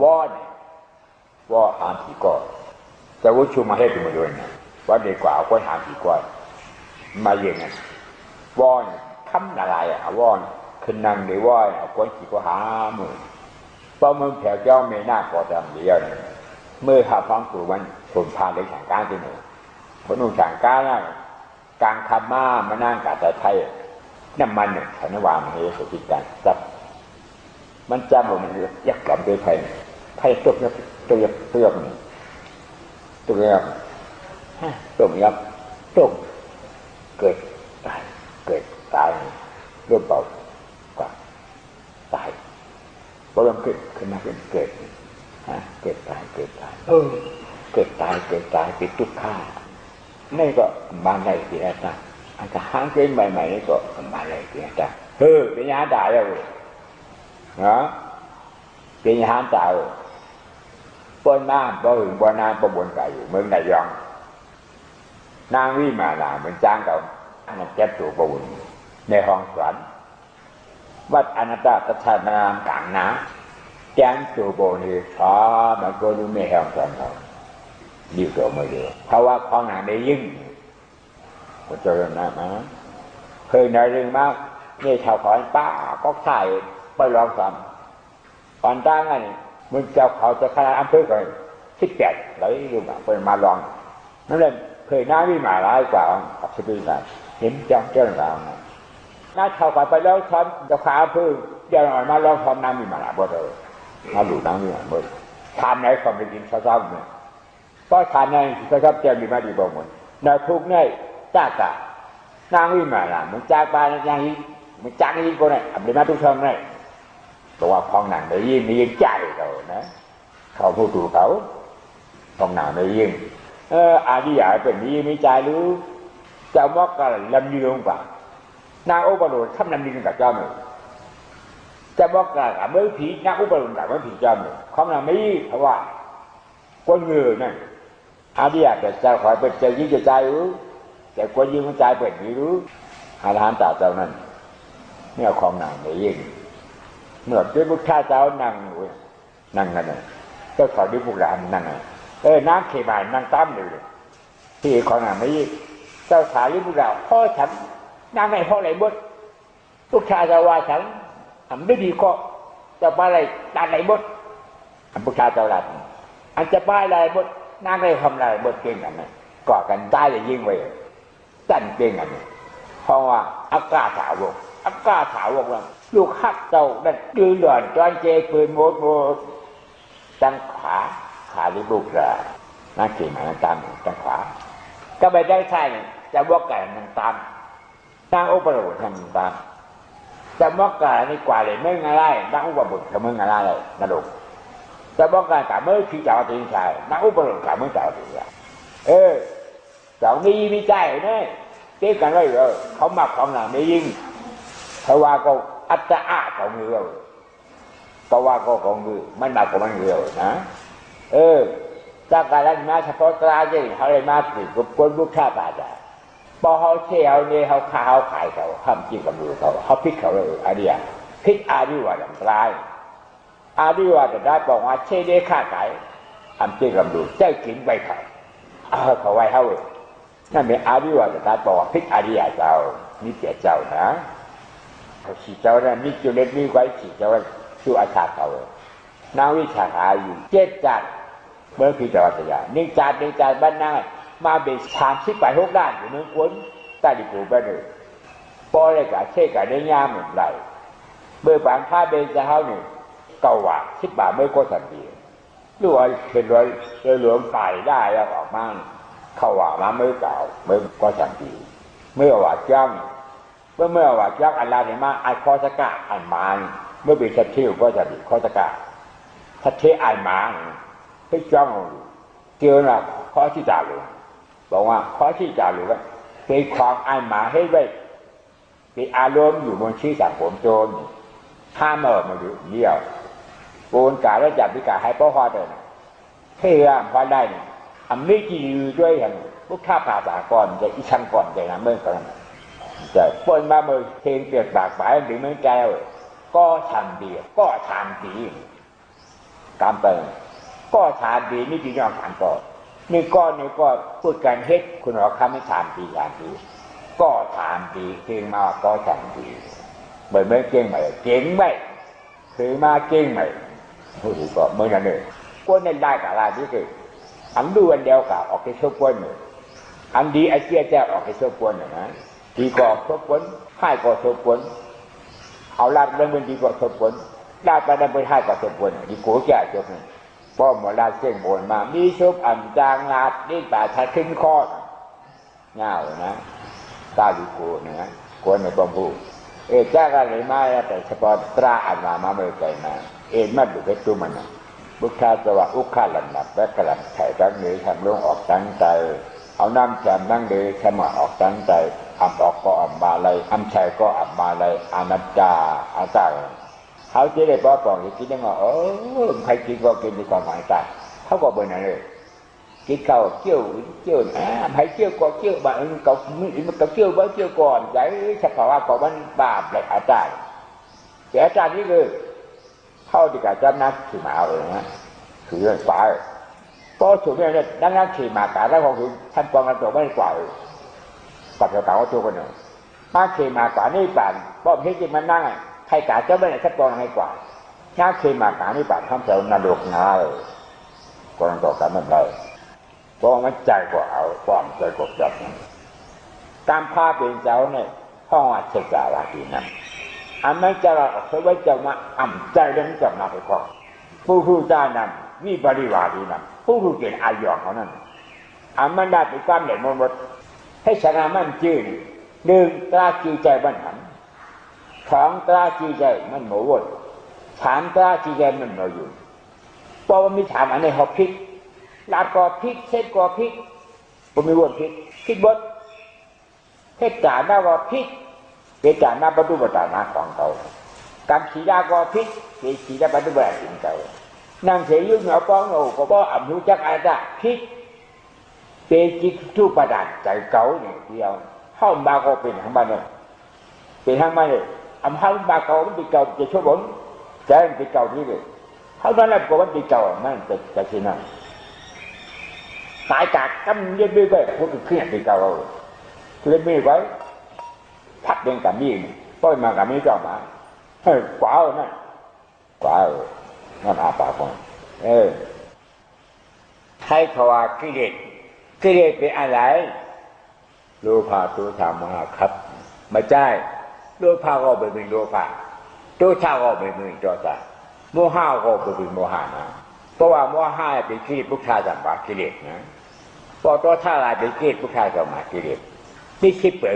ว่าหามผีก่อนแต่ว่าชูมาให้ดูมาด้วยนะว่าดีกว่าก็หามผีก่อนมาเยังไงว่อนทำอะไรว่อนขึ้นนั่งในว่อนเอาก้อนผีก็หามือเพราะมึงแผ่เจ้าไม่น่าก่อทำเดียวเมื่อหาฟังสู่มันผลพาเลยแข่งการที่หนึ่งเพราะนุ่งแข่งการนั่งกลางคำมามานั่งกาแต่ไทยน้ำมันเนี่ยฉันว่ามันเยอะสุดกันจับมันจำมันยักษ์กล่อมด้วยไทยตัวยักตัวยักตัวยักตัวเกิดตายร่วมเบากว่าตายเพราะมันเกิดขึ้นมาเป็นเกิดตายเกิดตายเป็นทุกข์ข้านี่ก็มาในที่นั่นนะอันจะหางเกณฑ์ใหม่ๆนี่ก็มาในที่นั่นจ้ะเป็นยาด่าแล้วนะเป็นยาด่าปนน้ำปนหึงปนน้ำปนบนไก่อยู่เมืองนายองนางวิมาลาเหมือนจ้างกับนักแก้ตัวปนในห้องสวนวัดอนัตตตัชนามกลางน้ำแก้งตัวปนนี่ช้ามันก็รู้ไม่แห้งสวนเขาดีตัวไม่ดีเพราะว่าของหนังได้ยิ่งก็เจอหน้ามาเคยในเรื่องมากนี่ชาวขอนป้าก็ถ่ายไปลองซ้ำตอนตั้งไงมึงเจ้าเขาจะขนาดอำเภอก่อน18เลยดูแบบเป็นมาลองนั่นเลยเคยน้าวิมาร้ายกว่ากับสปีกันเห็นจังเจ้าเราน้าชาวขอนไปแล้วซ้ำเจ้าขาอำเภอเดี๋ยวหน่อยมาลองซ้ำน้ำวิมาร้ายบ่เถอะมาดูน้ำวิมาร้ายทานไหนก็ไม่กินซ้ำเนี่ยเพราะทานไหนก็ชอบเจ้าดีมาดีบ่หมดนาทุกข์เนี่ยจ้ากะนางวิมาร้ายมันจ้าไปอย่างนี้มันจ้างยิ่งกว่าเนี่ยทำได้มาทุกช่องเนี่ยตัวว่าพองหนังได้ยิ่งนี่ยิ่งใจเรานะเขาพูดถูกเขาพองหนังได้ยิ่งอาดิยาเป็นนี่ไม่ใจหรือเจ้ามอกกันลำยืนกว่านางอุปโลกทำลำยืนกับเจ้าหนึ่งจะบอกกันเมื่อผีนางอุปโลกกับเมื่อผีเจ้าหนึ่งของนางไม่เพราะว่าคนเงือนั่นอาดิยาแต่เจ้าขอเป็นใจยิ่งจะใจรู้แต่คนยิ่งมันใจเป็นไม่รู้อาหารตาเจ้านั้นเนี่ยของนางได้ยิ่งเมื่อด้วยพุทธเจ้านั่งกันเลยก็ขอด้วยพวกเรานั่งน้ำเขมายนั่งตั้มเลยที่ของนางไม่เจ้าสาวด้วยพวกเราพ่อฉันนั่งในพ่อไหลบดพุทธเจ้าว่าฉันทำไม่ดีก็จะไปอะไรด้านไหนบดพุทธเจ้าหลับอันจะไปอะไรบดนั่งในทำอะไรบดเก่งกันนะก่อกันได้เลยยิ่งไว้สั่นเก่งกันเพราะว่าอากาศถาวรว่าลูกฮักเจ้านั่นดื้อหล่อนจอนเจปืนโมดตั้งขาลิบุกระนั่งขี่มานั่งตามตั้งขวาก็ไปได้ใช่จะบอกกันนั่งตามนั่งอุปโลกนั่งตามจะบอกกันนี่กว่าเลยไม่ง่ายนั่งอุปบุตรจะไม่ง่ายเลยนะลูกจะบอกกันกับเมื่อที่เจ้าตีนชายนั่งอุปโลกกับเมื่อเจ้าตีนชายเจ้านี่มีใจเนี่ยเจ๊กันไว้เขามาของหลังไม่ยิ่งเพราะว่าก็อัตตะของเงือเพราะว่าก็ของเงือมันมาของมันเงือนะจากการนั้นมาเฉพาะตราเจเขาเลยมาติดกับคนลูกค้าบาดาพอเขาเชี่ยวเนี่ยเขาขายเขาทำจริงกับมือเขาพิกเขาเลยอาเดียพิกอาดิวาดังตรายอาดิวาจะได้บอกว่าเช่เด้ค่าขายทำจริงกับมือเจ้ากินใบเขาไว้เขาเลยนั่นเป็นอาดิวาจะได้บอกว่าพิกอาดิยาเจ้านี่เสียเจ้านะฉีดเจ้าเนี่ยมีจุดเล็กมีไว้ฉีดเจ้าชื่ออาชาเขานาวิชาหาอยู่7 จานเมื่อพี่จะวัตยา1 จานบ้านนางมาเป็น30 ไป6 ด้านอยู่เมืองคนใต้ดินกูไปเลยพอเลยกับเช่กับได้ย่าเหมือนไรเมื่อบางท่าเบนจะเข้าหนึ่งเก่าว่า10 บาทเมื่อก็สันติรวยเป็นรวยหลวงตายได้แล้วออกมาเขาว่ามาเมื่อเก่าเมื่อก็สันติเมื่อว่าจ้างเมื่อว่าจ้างอันลาเนี่ยมาไอคอสกะอันมานเมื่อเป็นชัดเที่ยวก็จะดีคอสกะชัดเที่ยวอันมานให้จ้างเจอหนักข้อที่จ่าหลวงบอกว่าข้อที่จ่าหลวงเป็นความอันมาให้ไว้เป็นอารมณ์อยู่บนชี้สังผมโจรห้ามมาดูเดี่ยวโกนกาแล้วจับพิกาให้พ่อพ่อเดินเที่ยมพอได้เนี่ยอันไม่กี่ด้วยอย่างพวกข้าผ่าสากรจะอีชันก่อนใจนะเมื่อก่อน จะปนมาเมื่อเพลงเกิดปากปลายหรือเมืองแก้วก็ทำดีก็ทำดีการไปก็ทำดีนี่ที่ยอมทำต่อนี่ก็พูดกันเฮ็ดคุณเอาคำไม่ทำดีอย่างดีก็ทำดีเพลงมาก็ทำดีเมื่อเก่งไหมเก่งไหมคือมาเก่งไหมผู้ถูกก็เมื่อนั้นเลยคนในได้กับอะไรนี่คืออันดูอันเดียวกับออกไปชกคนเลยอันดีไอ้เจี๊ยแจ้ออกไปชกคนนะดีก็ชกคนให้ก็ชกคนเอาลาดเรื่องมันดีก็ชกคนลาดไปได้ไปให้ก็ชกคนดีโก้แก่ชกเนี่ยป้อมลาดเส้นบนมามีชกอันจางลาดนี่ป่าทัดขึ้นคอเงานะตาดีโก้นะคนในป้อมผู้แจ้งอะไรมาแต่เฉพาะตราอันมาเมื่อไงนะมันดูเป็นตัวมันนะบุคคลจะว่าอุคาหลันหนับและกลับไถ่ตั้งเนื้อทำลงออกตั้งใจเอาน้ำแฉมตั้งเดือแฉมออกตั้งใจอับออกก็อับมาเลยอับชัยก็อับมาเลยอนัจจาอาตาเขาจะได้บอกก่อนจะคิดยังไงใครกินก็กินในความหมายตายเขาก็เบอร์นั่นเลยกินข้าวเกี่ยวใครเกี่ยวก็เกี่ยวบ้านมันก็เกี่ยวบ้านเกี่ยวก่อนใจสักขวาก็มันบาปเลยอาจารย์แต่อาจารย์นี่คือเข้าดีกับจำนักขี่ม้าเลยนะคือเรื่องฝ่ายพอถูกเนี่ยนักขี่ม้าการแล้วของคุณท่านกองกันตัวไม่กว่าตัดกระเป๋าตัวกันหนึ่งมาขี่ม้ากว่านี่ป่านเพราะพี่จิมันนั่งใครกาจะไม่ได้ทัดกองให้กว่าถ้าขี่ม้ากว่านี่ป่านทำเจ้านรกงาเลยกองต่อกันไม่ได้เพราะมันใจกว่าเอาความใจกดดันตามภาพเป็นเจ้าเนี่ยห้องอัศจรรย์ดีนะอันนั้นจะเราเขาไว้จะมาอ่ำใจเรื่องจับมาไปก่อนผู้จ้านำนี่บริวารดีนำผู้เก่งอายองเขานั่นอันมันได้ไปความเหนื่อยหมดให้ชนะมันจื้อหนึ่งตราจีใจบันหันสองตราจีใจมันหมวนสามตราจีใจมันหมอยู่เพราะว่ามีถามอันในหอบพริกลาดกอพริกเช็ดกอพริกผมมีวนพริกบดเฮ็ดจ่าหน้ากอพริกเป็นจ่าหน้าประตูประตาหน้าของเขาการขีดากอพริกเป็นขีดาประตูประตาของเขานั่งเสียยุ่งเหงาป้องโง่ก็บ่อ่ำหูจักอาดาพริกเป็นจิตทุประดานใจเก่าเนี่ยเดียวเข้ามาก็เป็นทั้งบ้านเลยเป็นทั้งบ้านเลยอ่ำเข้ามาเก่ามันเป็นเก่าจะชั่วบ่นใจมันเป็นเก่าที่เลยเขาตอนแรกก็ว่าเป็นเก่ามันจะสินั่นตายจากกำยืดด้วยพวกเครียดเป็นเก่าเลยไม่ไว้พัดเดินกับมีป้อยมากับมีเจ้ามากว่านั่นกว่านั่นอาปากคนให้เขาว่ากิเลสเป็นอะไรโลภะโทสะโมหะครับไม่ใช่โลภะก็เป็นโลภะโทสะก็เป็นโทสะโมหะก็เป็นโมหะนะเพราะว่าโมหะเป็นกิเลสพุทธะสัมมากิเลสนะพอโทสะอะไรเป็นกิเลสพุทธะสัมมากิเลสนี่คิดเปิด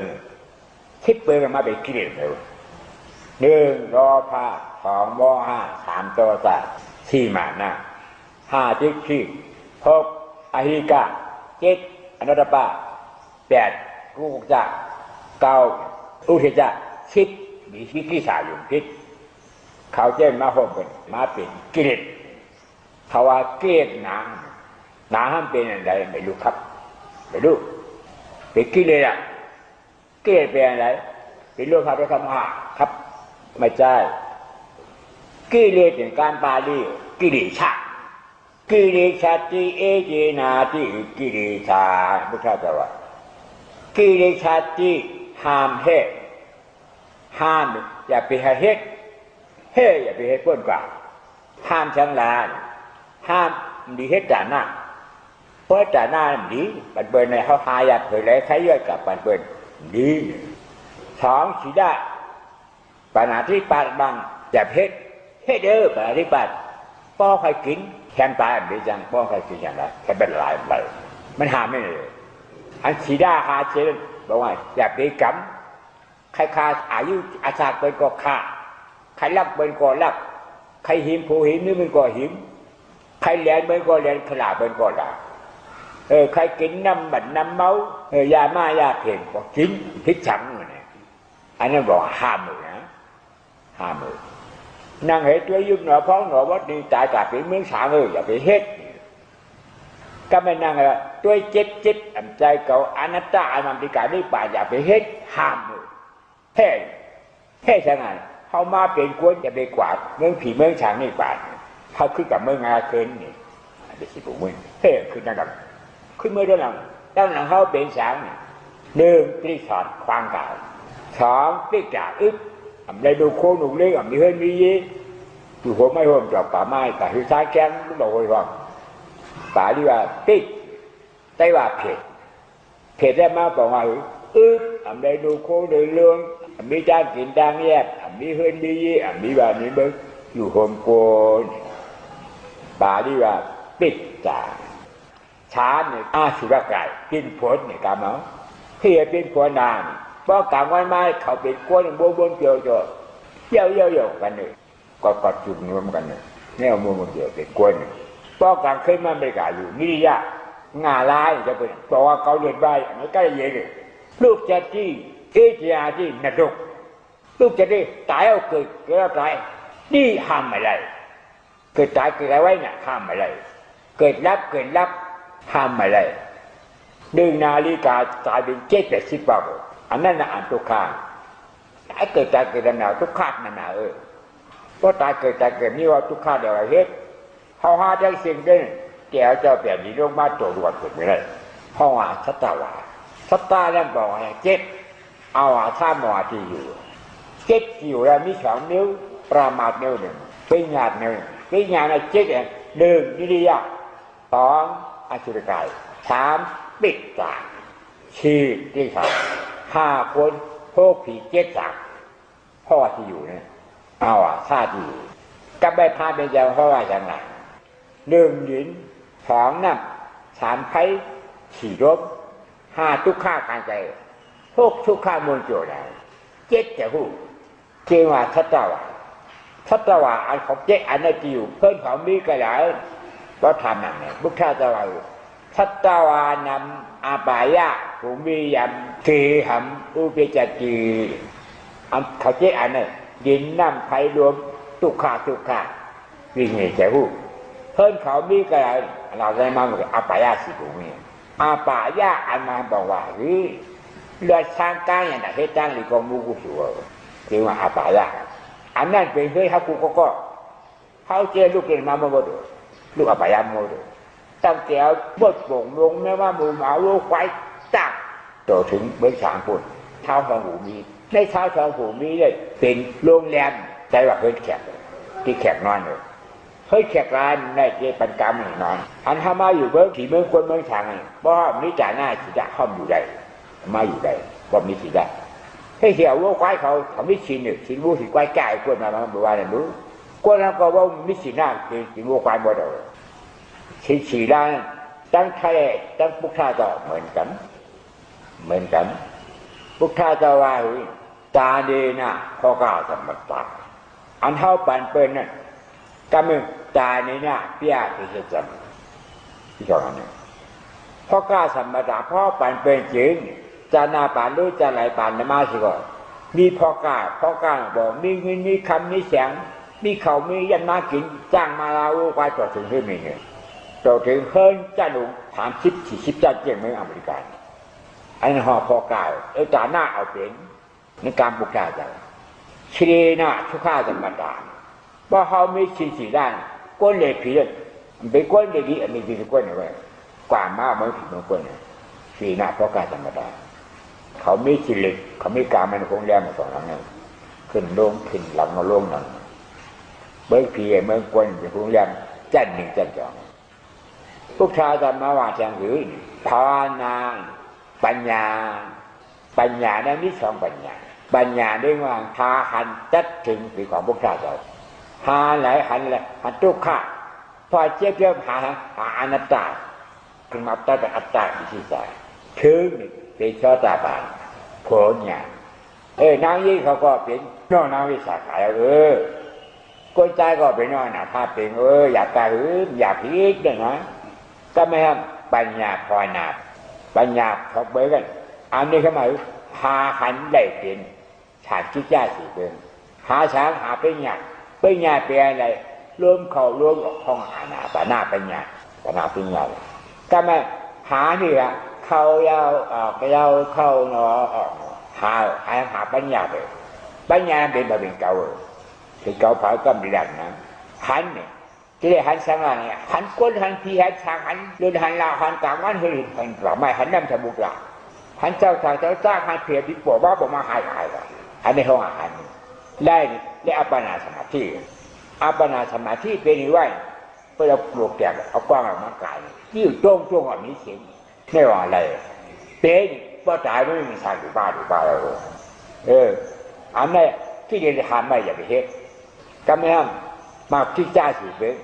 กันมาเป็นกิเลสเลยหนึ่งโลภะสองโมหะสามโทสะสี่มานะห้าทิฏฐิหกอหิกะเจ็ดอนัตตปะแปดกุกจะเก้าอุเทจะสิบมีที่ที่สาอยู่พิษเขาเจ้ามาหกเป็นมาเป็นกิเลสเขาว่าเกลียดหนาห้ามเป็นอะไรไม่รู้ครับไม่รู้เป็นกิเลสอะเกลียดเป็นอะไรเป็นโลภะโทสะโมหะครับไม่ใช่กิเลสเป็นการบาลีกิเลสะกิเลสติเอเจนาติกิเลสาพุทธเจ้าว่ากิเลสติห้ามเฮ็ดห้ามอย่าไปเฮ็ดอย่าไปเฮ็ดเพิ่นกว่าห้ามชังลานห้ามดีเฮ็ดจ่าหน้าเพราะจ่าหน้าดีปันเบิ่นในเฮาหาอยากเผยไหลใครย่อยกับปันเบิ่นดีสองสิได้ปานาธิปาตบังอย่าเฮ็ดปานาธิปาตป้อใครกินแคนตายอันนี้จังป้อใครกินอย่างไรแค่เป็นหลายไปมันหาไม่เลยอันสีด้าหาเชนบอกว่าอย่าไปกำใครคาอายุอาชาเป็นก็ฆ่าใครลักเป็นก็ลักใครหิมผู้หิมนี่เป็นก็หิมใครแหลนเป็นก็แหลนขลาเป็นก็ลาใครกินน้ำบัดน้ำเมายามายาเพ่งบอกกินพิษฉังเนี่ยอันนั้นบอกห้ามเลยนะห้ามเลยนั่งเหตุตัวยุ่งหนอพ้องหนอวัดนี่ตายจากเป็นเมืองสางอย่าไปเฮ็ดก็ไม่นั่งตัวเจ็ดใจเก่าอนัตตาอนันติกาได้ป่าอย่าไปเฮ็ดห้ามเลย แค่ฉะนั้นเขามาเป็นกวนจะไปกวาดเมืองผีเมืองฉางนี่กวาดเขาขึ้นกับเมืองอาเคนนี่เดี๋ยวสิผมมึงขึ้นนั่งดังขึ้นเมื่อเดือนหลังตั้งหลังเขาเป็นฉางหนึ่งตีสอนควางกาวสองตีจ่าอึ๊บได้ดูโค้งหนุ่มเล็กมีเฮือนมียี่อยู่หัวไม่หัวจอบป่าไม้แต่หิ้วซ้ายแข้งลูกดอกหัวฟังป่าดีว่าติดได้ว่าเผ็ดได้มาบอกว่าอึ๊บได้ดูโค้งเดินเรื่องมีจานกินจางแยกมีเฮือนมียี่มีว่ามีเบิ้งอยู่หัวโกนป่าดีว่าปิดจ่าช้าเนี่ยสุรกายกินผลเนี่ยกำเอาที่จะเป็นผลนานเพราะกลางวันมาเขาเป็นกวนบนเกี่ยวจ่อเยี่ยวกันเลยก็จุดรวมกันเลยแนวบนเกี่ยวเป็นกวนเพราะกลางคืนมันไม่กล้าอยู่นี่ยะงาลายจะเป็นบอกว่าเขาเรียนใบไม่ใกล้เย็นเลยลูกจะที่ที่นรกลูกจะได้ตายเอาเกิดตายนี่ห้ามไม่ได้เกิดตายเกิดอะไรไว้เนี่ยห้ามไม่ได้เกิดรับห้ามไม่ได้1 นาฬิกาตายเป็น7-80 บาทอันนั้นน่ะอันทุกข้างตายเกิดหนาวทุกข้างนั่นน่ะเพราะตายเกิดนี่ว่าทุกข้างเดี๋ยวอะไรเฮ็ดเขาหาได้สิ่งเด่นแก้วเจ้าแบบนี้ลงมาตัวรวดเกิดไม่ได้เพราะว่าสัตวานั่นบอกให้7เอาถ้าหมอที่อยู่7อยู่แล้วมี2 นิ้วประมาทนิ้ว1เป็นหยาดนิ้วเป็นหยาดน่ะ7 1นิริยะ2อสุรกาย3ปิดตา4ที่5คนพวกผี7 พ่อที่อยู่เนี่ยเอาท่าที่อยู่กับใบพาเป็นเจ้าเพราะว่าอย่างไร1หยิน2น้ำ3ไผ่4ลบ5ทุกข้าการใจ6ทุกข้ามวลโจได้7จะหูเกี่ยวกับทัตตวาอันของ7อันนั้นที่อยู่เพิ่นเขามีกระไรก็ทำนั่นแหละบุคคลจะว่าทัตตวานำอาบายะภูมิยมทีหัมอุเบจจีอันเขา7อันนั้นยินน้ำไผ่รวมทุกข้าวิ่งเหตุหูเพิ่นเขามีกระไรเราได้มาเหมือนอาบายะสิภูมิอาปายะอันมาบอกว่าเรือช้างก้างอย่างนั้นเหตุการณ์หรือของมูกุสัวเรียกว่าอาปายะอันนั้นเป็นเฮ้ยฮักกูก็เขาเจอลูกเกิดมาหมดลูกอาปายะหมดตั้งแต่บดบ่งลงแม้ว่าหมูหมาลูกไว้ตักต่อถึงเบื้องฉางปุ่นเท้าทองหูมีในเท้าทองหูมีเลยเป็นโรงแรมใจว่าเฮ้ยแขกที่แขกนอนเลยเฮ้ยแขกร้านในเจปันกรรมนอนอันถ้ามาอยู่เบื้องผีเมืองคนเมืองฉางเพราะมิจฉาหน้าสิจะเข้าอยู่ได้มาอยู่ได้ก็มีสิได้ให้เหี่ยวว่าควายเขาไม่ชินชินรู้สิควายแก่คนมาบอกว่าเนี่ยรู้คนเราก็ว่ามิสิหน้าชินว่าควายบ่ได้ฉีได้ตั้งทะเลตั้งพุทธาเจ้าเหมือนกันพุทธาเจ้าว่าตาดีนะข้อก้าวธรรมตาอันเท่าปันเป็นนั่นก็มึงตาดีนะเปียกที่จะจำที่สองนี่ข้อก้าวธรรมตาพ่อปันเป็นจริงจะนาป่านหรือจะไหลป่านมาสิก่อนมีพ่อกล้าบอกมีเงินมีคำมีแสงมีเขามียันมากินจ้างมาลาวูควายต่อถึงที่มีเงินต่อถึงเฮิร์นจ้าหนุ่ม30-40จ้าเจียงเมืองอเมริกันอันนั้นห่อพ่อกล้าจ่าหน้าเอาเป็นในการบุกจ่าใจชีน่ะทุกข้าธรรมดาว่าเขาไม่ชินสีด้านก้นเหล็กผีเลยเป็นก้นเหล็กดีอันนี้เป็นก้นอะไรกว่ามากเหมือนผีเหมือนก้นชีน่ะพ่อกล้าธรรมดาเขาไม่ชินเหล็กเขาไม่กล้ามันคงแรงมาสองครั้งนั้นขึ้นลงขึ้นหลังมาลงนั่นเมื่อผีเมื่อก้นเป็นคงแรงจันหนึ่งจันสองพวกชาวธรรมะว่าจังหรือภาวนาปัญญานั้นมี2ปัญญาได้ว่าหาหันจัดถึงคือของพวกชาวเราหาไหนหันเลยหันทุกข้าพอเทียบหาอนัตตาคือมาตัดอัตตาที่ใจถึงเป็นชอตาบานโผล่เนี่ยนางยี่เขาก็เป็นน้องนางวิสาขายคนใจก็เป็นน้องนะถ้าเป็นอยากตายอยากพีกเนี่ยนะก็ไม่ทำปัญญาพอนาปัญญาพอเบิกันอันนี้เขาหมายหาหันได้เป็นฉากคิดยากสิเป็นหาช้างหาเป็นหยาเป็นอะไรรวมเข้ารวมออกห้องอาณาปนาปัญญาเป็นหยาก็ไม่หานี่ละเข้ายาวออกยาวเข้าหนอออกห หาปัญญาไปปัญญาเป็นแบบเป็นเก่าthì cậu phải có bị đàn nữa hắn này cái này hắn sang là này hắn quân hắn phi hắn sang hắn lên hắn là hắn cảm hắn hơi hắn rõ mày hắn nằm trong bụng là hắn trao ta hắn phi bị bỏ mà hại rồi hắn này không hắn đây apana samathiเป็นนี่ไว้เพื่อปลูกแก่เอากว้างออกมากายที่จ้องออกนี้เสียงไม่ว่าอะไรเป็นว่าตายไม่มีทางอยู่บ้านแล้วอันนี้ที่เรียนทำไม่อย่าไปเฮ็ดก็ไม่ห้ามมาที่จ้าสิเป็น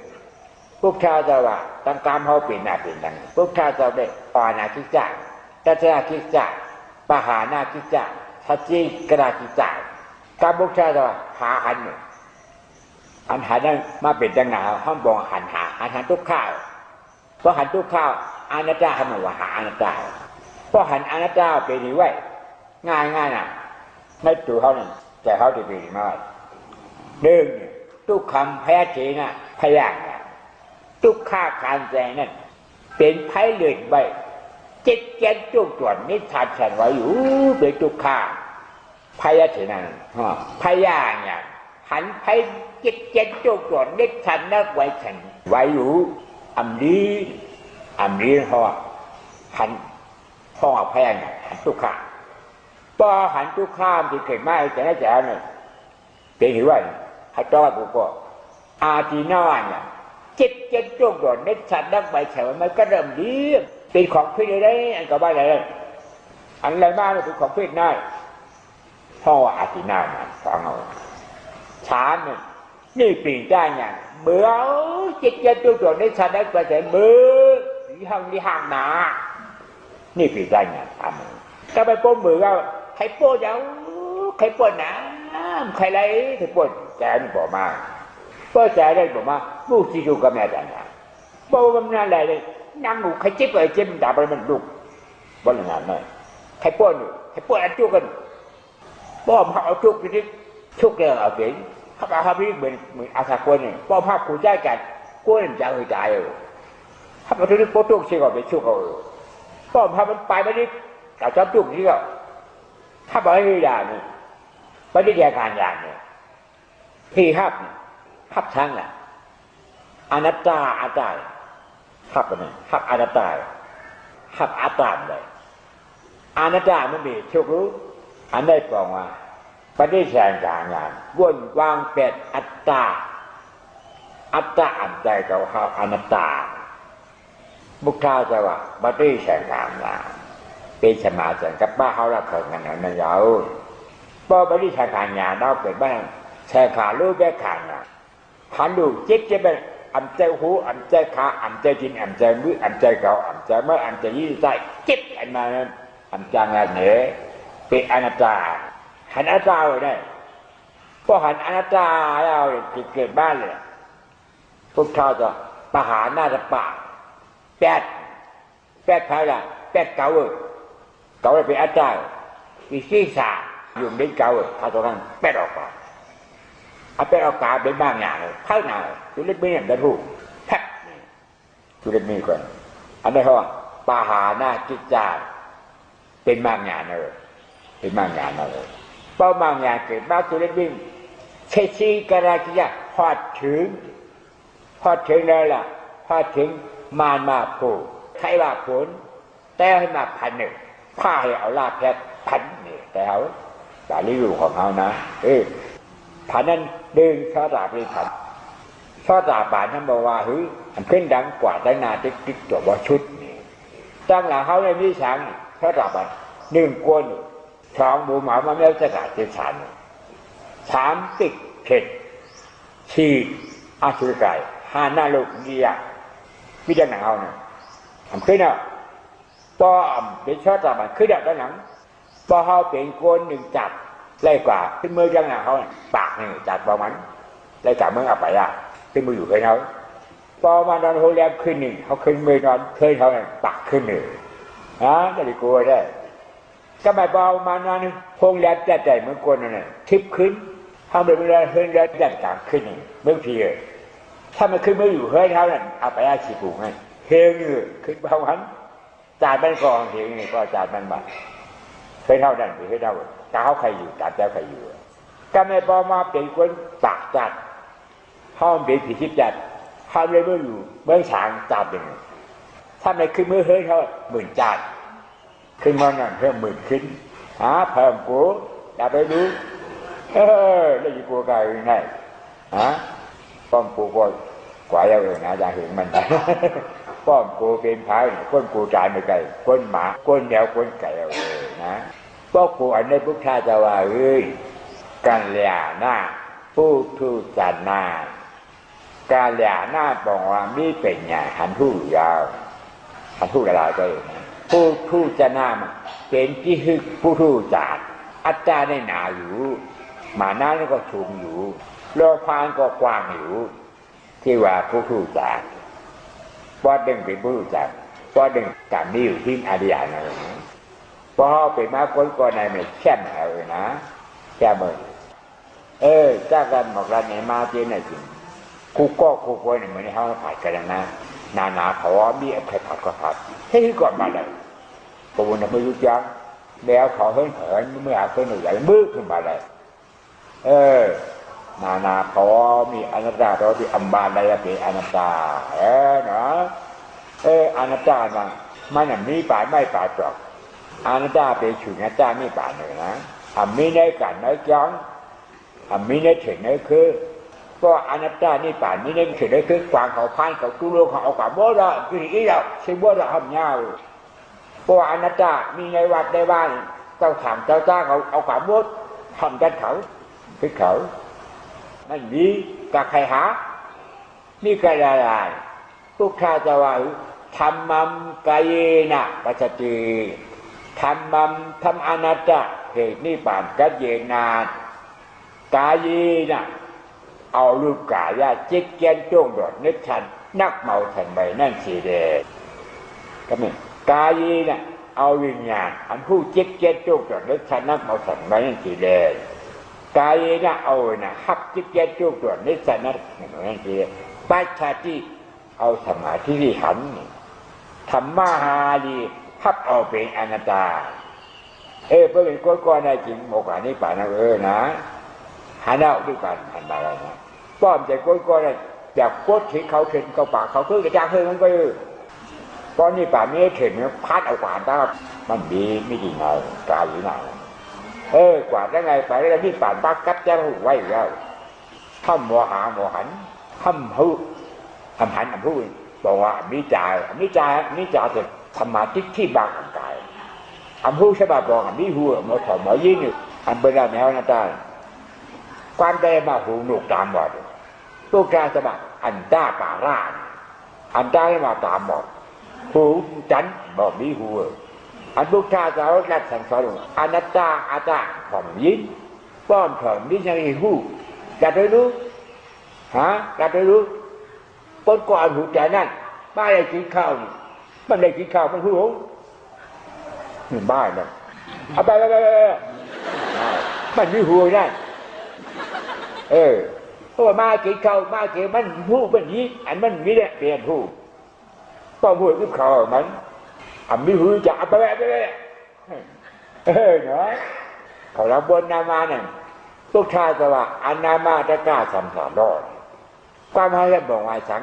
พวกชาวจะว่าตั้งการเขาเปลี่ยนหน้าเปลี่ยนหลังพวกชาวจะได้ปานาที่จ้าตัชนาที่จ้าปหานาที่จ้าทัศจิกราที่จ้าการพวกชาวจะหาหันอันหันนั้นมาเป็นดังหนาห้องบอกหันทุกข้าวเพราะหันทุกข้าวอนัตตาทำมาว่าหาอนัตตาเพราะหันอนัตตาเป็นนี่ไว้ง่ายน่ะในตัวเขาเนี่ยแต่เขาจะเป็นมากหนึ่งทุกคำแพ้เจน่ะพยางน่ะทุกข้าการแสดงนั่นเป็นไพ่เลื่อนใบเจ็ดแกนจุกจวนนิทานฉันไว้อยู่เป็นทุกข้าพยาเจนั่นพยางเนี่ยหันไพ่เจ็ดแกนจุกจวนนิทานนักไว้ฉันไว้อยู่อันนี้ห่อหันห่อพยางหันทุกข้าพอหันทุกข้ามที่เกิดมาจะได้จะเนี่ยเป็นหิวไว้ให้ต่อกูก็อาทีน่าเนี่ยเจ็ดจุกโดดเน็ตชัดนักใบเฉยมันก็เริ่มดีเป็นของพิษได้อันก็บ้าอะไรอันไรมากเป็นของพิษได้พ่ออาทีน่าเนี่ยฟังเอาช้าเนี่ยนี่ปีนได้เนี่ยเบื่อเจ็ดจุกโดดเน็ตชัดนักใบเฉยเบื่อที่ห้างหนานี่ปีนได้เนี่ยทำถ้าไปป้นมือก็ใครป้นเอาใครป้นนะใครไรใครป้นแกนี่บอกมาป้นแกได้บอกมาลูกที่อยู่กับแม่แต่เนี่ยป้นมันนั่นอะไรเลยนั่งหนูใครเจ็บอะไรเจ็บด่าไปมันลุกบ้านงานนั่นใครป้นอันจุกกันป้นเขาเอาจุกที่ชุกเรื่องเอาเปลี่ยนเขาเอาพี่เหมือนอาสาคนเนี่ยป้นภาพขู่ใจกันกวนจะเอาใจถ้ามาถึงป้นจุกเชี่ยวไปชุกเอาป้นภาพมันไปไม่ได้แต่ชอบจุกที่ก็ถ้าบอกให้ด่านี่ไม่ได้แยกการอย่างเนี่ยพี่ฮับทั้งแหละอนัตตาฮับกันเลยฮับอนัตตาฮับอัตตาเลยอนัตตามันมีชุกรู้อันได้กล่องว่าไม่ได้แข่งการงานวนวางเป็ดอัตตาอันใจเขาอนัตตาบุคคลจะว่าไม่ได้แข่งการงานเป็นสมาธิกับบ้าเขาละเขินกันนั่นยาวพอไปที่ชายคานยาเราเกิดบ้างชายขาลูกแก่ขานอ่ะหันดูจิ๊กจะเป็นอันใจหูอันใจขาอันใจจินอันใจมืออันใจเก่าอันใจเมื่ออันใจยี่ใจจิ๊กอันมาอันจางอะไรเนี่ยเป็นอนัตตาหันอนัตตาเลยได้พอหันอนัตตาเราเกิดบ้านเลยพวกเขาจะปหาหน้าจะปะแปดใครล่ะแปดเก่าเป็นอาจารย์วิธีศาสตร์อยู่ในเก่าเขาตรงนั้นแปดออกมาเอาแปดออกมาเป็นบางอย่างเข้าหนาจุดเล็กไม่เนี่ยจะถูกแท็กจุดเล็กมีก่อนอันนี้เขาว่าปหาหน้าจิตใจเป็นบางอย่างเลยเป็นบางอย่างเลยเป้าบางอย่างเกิดบ้าจุดเล็กวิ่งเชชีกราชิยะพอดถึงเลยล่ะพอดถึงมาผูกใครว่าผลแต่ให้มา1,000ผ้าให้เอาลาแพทย์1,000นี่แต่เขาแต่รีวิวของเขานะพันนั้นดึงชอตาไปชอตาป่านนั้นบอกว่าอันขึ้นดังกว่าได้นาติ๊กตัวว่าชุดนี่ตั้งหลังเขาในวิสังชอตาป่าน1 กวน2 หมูหมามาแมวจะขาดเจ็ดฉัน3 ติกเข็ดชีอาชีไก่5 หน้าลูกเดียวิจารณ์หนังเอาเนี่ยอันขึ้นอ่ะพอเป็นชอตาป่านขึ้นด้านหลังพอเขาเป็นโกน1 จับไล่กว่าขึ้นมือยังหนาเขาปากนี่จัดประมาณไล่กว่าเมื่อเอาไปขึ้นมืออยู่เคยเขาพอมานอนโฮแลมขึ้น1เขาขึ้นมือนอนเคยเขาปากขึ้น1จะได้กลัวได้ก็ไม่พอมานอนโฮแลมแต่ใจเมื่อโกนนั่นทิพขึ้นเขาเป็นเวลาเฮิร์นแล้วจัดการขึ้นเมื่อพีถ้ามันขึ้นมืออยู่เคยเขาเอาไปฉีดปูให้เฮงอยู่ขึ้นประมาณจ่ายเป็นกองเฮงนี่ก็จ่ายเป็นบาทเคยเท่านั้นหรือเคยเท่า ตาเขาใครอยู่ตาเจ้าใครอยู่ก็ไม่พอมาเป็นคนปากจัดห้องเป็นผีทิพย์จัดห้องเลยเมื่ออยู่เมื่อฉางจับเป็นถ้าไม่ขึ้นมือเฮ้ยเขาหมื่นจัดขึ้นมาหน่อยเพิ่มหมื่นขึ้นเพิ่มกูอย่าไปดูแล้วอยู่กูกันยังไงป้อมกูก็กว่าเรานะจะเห็นมันได้ป้อมกูเป็นพายก้นกูจ่ายไม่ไกลก้นหมาก้นแนวก้นไก่เอาเลยนะป้อกูอันนี้พุทธาจะว่ากันเหลี่ยหน้าผู้ทูจันนาการเหลี่ยหน้าบอกว่ามีเป็นไงหันทู่ยาวหันทู่อะไรก็อยู่นะผู้ทูจันนาเป็นที่ฮึกผู้ทูจัดอัตตาได้หนาอยู่หมาหน้านี่ก็ชุมอยู่โลพานก็กว้างอยู่ที่ว่าผู้ทูจัดป้อดึงเป็นผู้ทูจัดป้อดึงการมีอยู่ที่อดีตอะไรนะป้อเป็นมาคนก่อนในไม่แค่ไหนเลยนะแค่เมื่อจ้ากันบอกเราเนี่ยมาเจนไหนจริงคู่ก็คู่คนเนี่ยเหมือนเขาผัดกันนะนาเขาว่ามีใครผัดก็ผัดให้ก่อนมาเลยปูนไม่รู้จักแล้วเขาเหินเมื่ออาคนหนึ่งใหญ่มืดขึ้นมาเลยนาเขามีอนัตตาเราที่อัมบาลอะไรเป็นอนัตตาเนาะอนัตตามันมีป่าไม่ป่าจอกอนัตตาเป็นฉุนอนัตตาไม่ป่าเลยนะมีในการในจังมีในถึงในคือก็อนัตตานี่ป่านมีในถึงในคือกวางเขาพานเขาตู้โลกเขาเอากลับบ่ได้คืออีเราใช่บ่ได้ทำเงาเพราะอนัตตามีในวัดในบ้านเจ้าถามเจ้าจ้าเขาเอากลับบ่ทำกันเขาคือเขานั่นนี้กับใครหานี่กระไรทุกข้าจะว่าธรรมัมกายนะปัจจิธรรมัมธรรมอนัตตาเหตุนิพพานกัจเจนากายนะเอารูปกายจิตเกียนจ้งดอดนึกชันนักเมาทันใบนั่นสีแดงก็มีกายนะเอาวิญญาณอันผู้จิตเกียนจ้งดอดนึกชันนักเมาทันใบนั่นสีแดงกายนะเอาหักจิตเกียนจ้งดอดนึกชันนักนั่นสีแดงปัจฉาติเอาสมาธิที่หันธรรมะหาลีหักเอาเป็นอนัตตาเพื่อเป็นก้อนในจริงโมกขานิป่านะนะหาหน้าด้วยกันหันมาอะไรนะป้อมใจก้อนในแบบโคตรที่เขาถึงเขาปากเขาคือกระจางเฮ้ยมันก็ตอนนี้ป่าไม่ถึงพัดเอากวาดได้มันดีไม่ดีไงกายอยู่ไหนกวาดได้ไงไปแล้วนี่ป่านปักกัดแจ้งหูไว้แล้วทำโมหะโมหันทำหูทำหันทำหูบอกว่ามิจารจะธรรมะที่บางกายทำหูใช่ป่ะบอกมิหัวมาถอดมายิ่งอันเป็นอะไรแนวนั่นได้ความได้มาหูหนุกตามหมดตัวกาสบักอันต้าป่าร่าอันต้ามาตามหมดหูจันบอกมีหัวอันบุกชาสาวรักสังสารอนัตตาอาตาผมยิ้มป้อมผมนี่ยังหูกัดได้รู้กัดได้รู้ต้นก่อนหูใจนั่นบ้าได้กินข้าวมันได้กินข้าวมันหูนี่บ้าเนี่ยเอาไปมันมีหัวนั่นเพราะว่ามากินข้าวมากินมันหูมันยิ้มอันมันมีเนี่ยเปลี่ยนหูป้อมหูกับข้าวมันมีหูจะเอาไปเนาะเขาเราบนนามาเนี่ยทุกชาติว่าอนามาตะกาสัมสารอดความให้เราบอกว่าสัง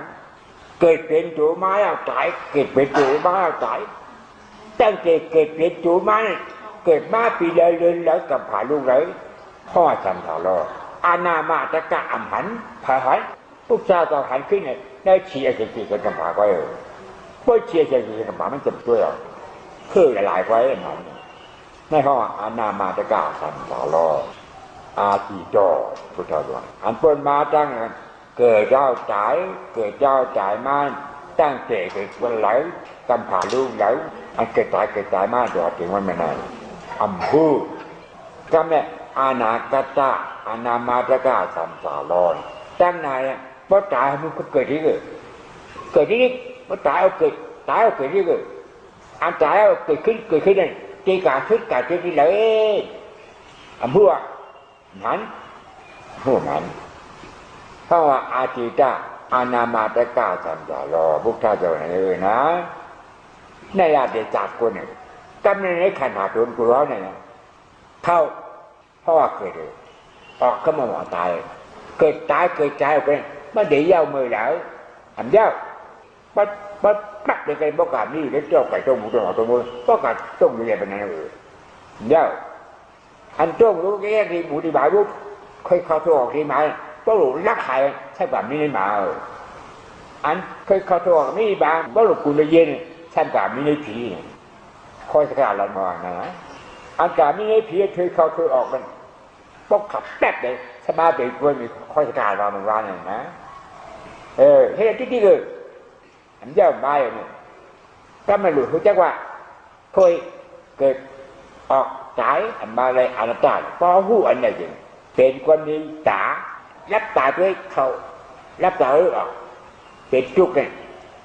เกิดเป็นจูไม้เอาตายเกิดเป็นจูไม้เอาตายตั้งแต่เกิดเป็นจูไม้เกิดมาปีเลยแล้วกับผ่าลูกเลยพ่อสัมสารอดอนามาตะกาอัมหันผ่าหันทุกชาติหันขึ้นเนี่ยได้เชียร์จริงๆกับผ่าก็เพราะเชียร์จริงๆกับผ่ามันจะช่วยคือหลายไว้มันในห้องอนามาตะกาสัมสารอดอาทิจอพุทธวจนะอันเปิ้นมาตั้งเกิดเจ้าจ่ายมาตั้งแต่เกิดวันไหลกำผ่าลูกไหลอันเกิดตายมาจอดถึงวันไม่นานอัมพูก็แม่อนาคตาอนามาตกาสัมสารอนตั้งนายเพราะตายมันก็เกิดที่นี่เพราะตายเอาเกิดที่เกิดอันตายเอาเกิดขึ้นนั่นตีกาขึ้นที่ไหลอัมพูนั้นผู้นั้นเพราะว่าอาจิตาอนามาตกาสัมสารอพุทธเจ้าเนี่ยนะในญาติจากคนเนี่ยกำเนิดในขนาดโดนกูร้อนเนี่ยเข้า เพราะว่าเกิดออกก็มาหมอตายเกิดตายไปไม่ได้ยาวมือแล้วอันยาวbắt bắt được cái bóc cảm đi đến cho cái trong một bóc cả trong như vậy bên này rồi nhớ anh trong lúc cái thì bụi đi bài bút khơi khao thua thì mà có đủ lắc hại sai phạm đi mà anh khơi khao thua mấy bà có đủ cùng là gì sai phạm đi phí khơi cả lần mà nè anh cả mấy phí khơi khao thuaออกมันbócขับแป๊บเลยสบายไปกว่ามีค่อยการเรามันว่าอย่างนะให้ที่เลยอันเจ้ามาอย่างนี้ถ้ามันหลุดรู้จักว่าเคยเกิดออกสายอันมาเลยอนัตตาพอหูอันไหนจริงเป็นคนมีตารับตาด้วยเขารับตาด้วยออกเป็นจุกเนี่ย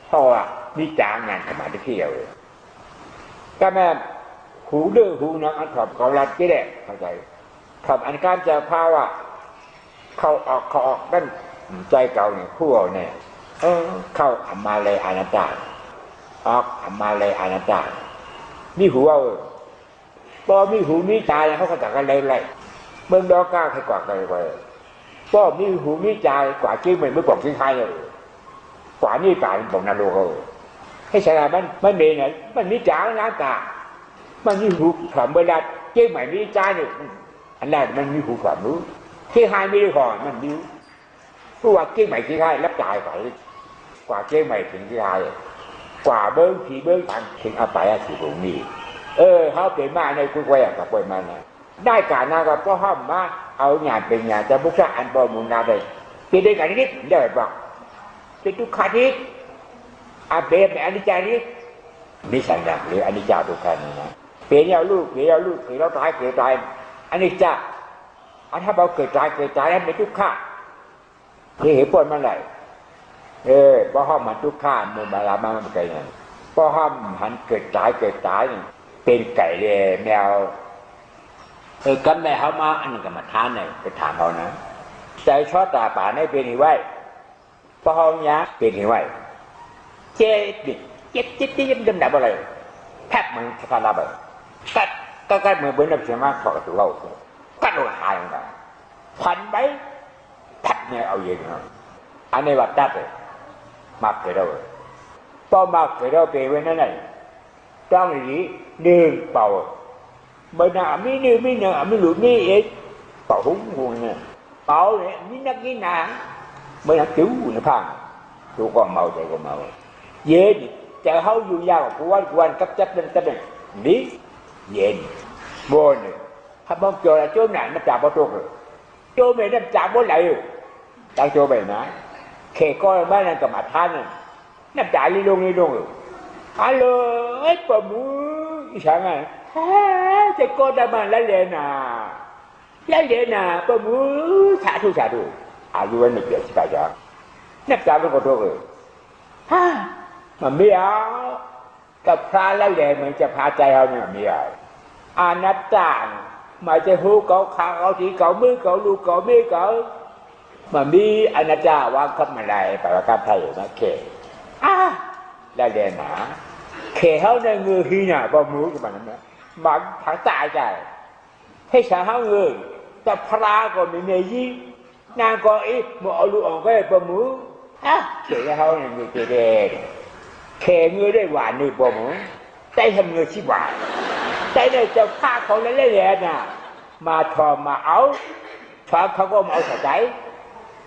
เพราะว่ามีจางงานขมาที่เที่ยวเลยก็แม่หูดื้อหูนักอันขอบเขาลัดกี่แหละเข้าใจขอบอันการจะพาว่าเขาออกนั่นใจเก่าเนี่ยคู่เอาเนี่ยเข้าอัมมาเลยอนัตตาออกอัมมาเลยอนัตตามีหูเอาพอมีหูมีตาเขาก็ตัดกันเลยเมืองดอกก้าใครกว่ากันไปพอมีหูมีตากว่าชื่อมันไม่บอกชื่อใครเลยกว่านี่ป่ามันบอกนาโลกให้ฉลาดมันมีเนี่ยมันมีตาหน้าตามันมีหูความเวลาชื่อใหม่มีตาเนี่ยอันแรกมันมีหูความรู้ที่haiไม่ได้ก่อนมันดิ้วผู้ว่าชื่อใหม่ชื่อใครรับจ่ายไปกว่าเจ๊ใหม่ถึงที่ไทยกว่าเบิ้งผีเบิ้งตันถึงเอาไปสิตรงนี้เขาเป็นมาในคุยไว้กับคุยมาเนี่ยได้การนะก็เพราะห้ามมาเอางานเป็นงานจะบุกษาอันบอมุนนาเลยที่ได้การนี้เดี๋ยวบอกเป็นทุกขาทิศอาเบมอนิจจานินิสัยอย่างหรืออนิจจาทุกขานี่นะเปลี่ยนเอาลูกเกิดแล้วตายอนิจจาอันถ้าเราเกิดตายแล้วเป็นทุกขาที่เห็นผลมันไหนเพราะห้ามมันทุกข้ามมือบาลามามันไก่เนี่ยเพราะห้ามหันเกิดตายเป็นไก่เลยแมวกันแม่เขามาอันนี้ก็มาทานเลยไปถามเขานะใจชอบตาป่าในเป็นหิวไว้เพราะห้องยาเป็นหิวไว้เจ็ดดำดับอะไรแทบมันสารพัดก็เหมือนเบิ้ลน้ำเสียงมากขอกระตุ้นเราก็โดนหายเหมือนกันพันไปแทบเนี่ยเอาเยอะนะอันนี้ว่าตัดเลยมักเกิดเราพอมักเกิดเราไปไว้นั่นไงต้องรีดึงเป่าเมื่อหน้ามีหนึ่งมีหลุดมีเอ็ดเป่าหุ้งหุ่นเนี่ยเป่าเนี่ยมีนักกินหนังเมื่อหนักจิ้วในพังตัวก็เมาใจก็เมาเย็นจะเข้าอยู่ยาวกวนกับจับเป็นนี้เย็นบนถ้าบ้องโจรโจรไหนมันจับบ่ตัวเลยโจรไม่ได้จับบ่ไหลตั้งโจรไปนะเขกก็บ้านนั่นกับมาท่านน้ำจ่ายลงฮัลโหลปะมูอีช่างไงจะก็ได้มาแล้วเลยนะปะมูสาธุอายุวันหนึ่งเดือนสิบแปดจังน้ำจ่ายเป็นคนโตเลยมันไม่เอากับพระแล้วเลยมันจะพาใจเราเนี่ยไม่เอาอนัตตาหมายจะหูเขาขาเขาทีเขามือเขาลูกเขาเมียเขามันมีอนัตตาวางขึ้นมาได้แปลว่าการไทยนะเคแล้วเรียนหนาเคเขาในเงือฮีน่ะบ่รู้จะมันนั่นนะมันทั้งตายใจให้ชาเขาเงือแต่พระก็มีเนยีนางก็อีบ่เอาลูกออกไปบ่รู้เคเขาในเงือเด็กเคเงือได้หวานนี่บ่รู้ใจทำเงือชิบหวานใจเนี่ยจะฆ่าเขาแล้วเรียนน่ะมาทอมมาเอาทอมเขาก็มาเอาใจ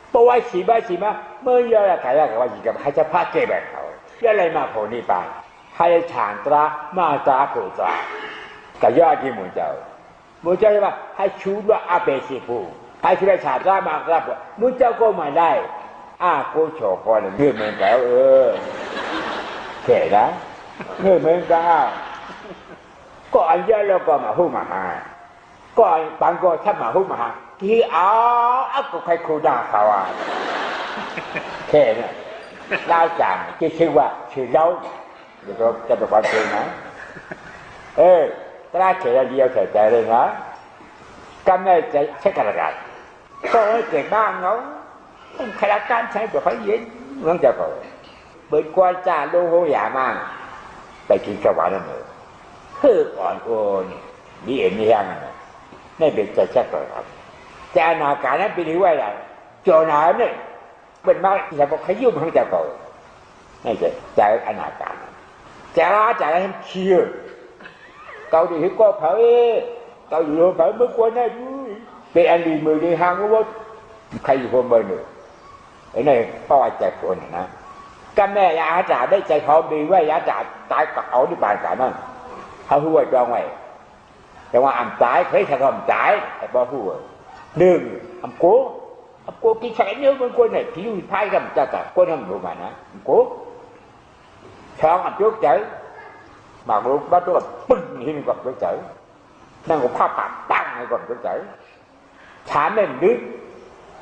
เพราะว่าสีมาเมื่อยาขายกับว่าอีกกับให้จะพาเก็บแบบเขายาอะไรมาโผล่นี่ไปให้ฉานตรามาตราโผล่ตรากับยอดที่มุ่งเจ้าใช่ไหมให้ชูว่าอาเปสิปูให้ชูได้ฉานตรามาตรามุ่งเจ้าก็มาได้กูโฉบพอเลยเงื่อนเหมือนกันแก่นะเงื่อนเหมือนกันก็อันเยอะแล้วก็มาหู้มาหาก็บางก็ถ้ามาหู้มาหาที่ก็ใครครูด่าเขาแค่เนี่ยเล่าจังที่ชื่อว่าชื่อเล่าเดี๋ยวจะเป็นความจริงนะตราเขียนเดียวใจเลยนะก็ไม่จะใช้กระดาษก็เก่งบ้างเนาะขนาดการใช้แบบเขาเย็นน้องจะบอกเปิดกวนจ่าโลโหยามั่งไปกินสวรรค์นั่นเลยอ่อนโอนนี่เอ็นนี่ยัง นี่เป็นใจชัดเลยครับแต่อนาการนั้นเป็นที่ว่าอะไรโจนาเนี่ยเป็นมาอย่าบอกขยุ่มของเจ้าก่อนนี่ใจอนาการใจร้ายใจอะไรให้เชี่ยcậu thì hiểu có phải cậu thì phải mới quên đấy về anh đi mười đi hàng quáใครอยู่คนเบอร์หนึ่งไอ้นี่พ่อใจคนนะก็แม่ยาจ่าได้ใจเขาดีว่ายาจ่าตายกับเอาที่บ้านกันนั่นเขาหัวจองไว้แต่ว่าอ่ำตายเคยทำอ่ำตายไอ้พ่อหัวหนึ่งอ่ำโก้ที่ใช้เนื้อมันคนไหนที่อยู่ท้ายกับจ่าจ่าคนทำดูมานะอ่ำโก้ช้องอ่ำจุกใจmà lúc bắt đầu bừng hình gặp cái chữ năng của pháp phạm tăng hay còn cái chữ chán lên nước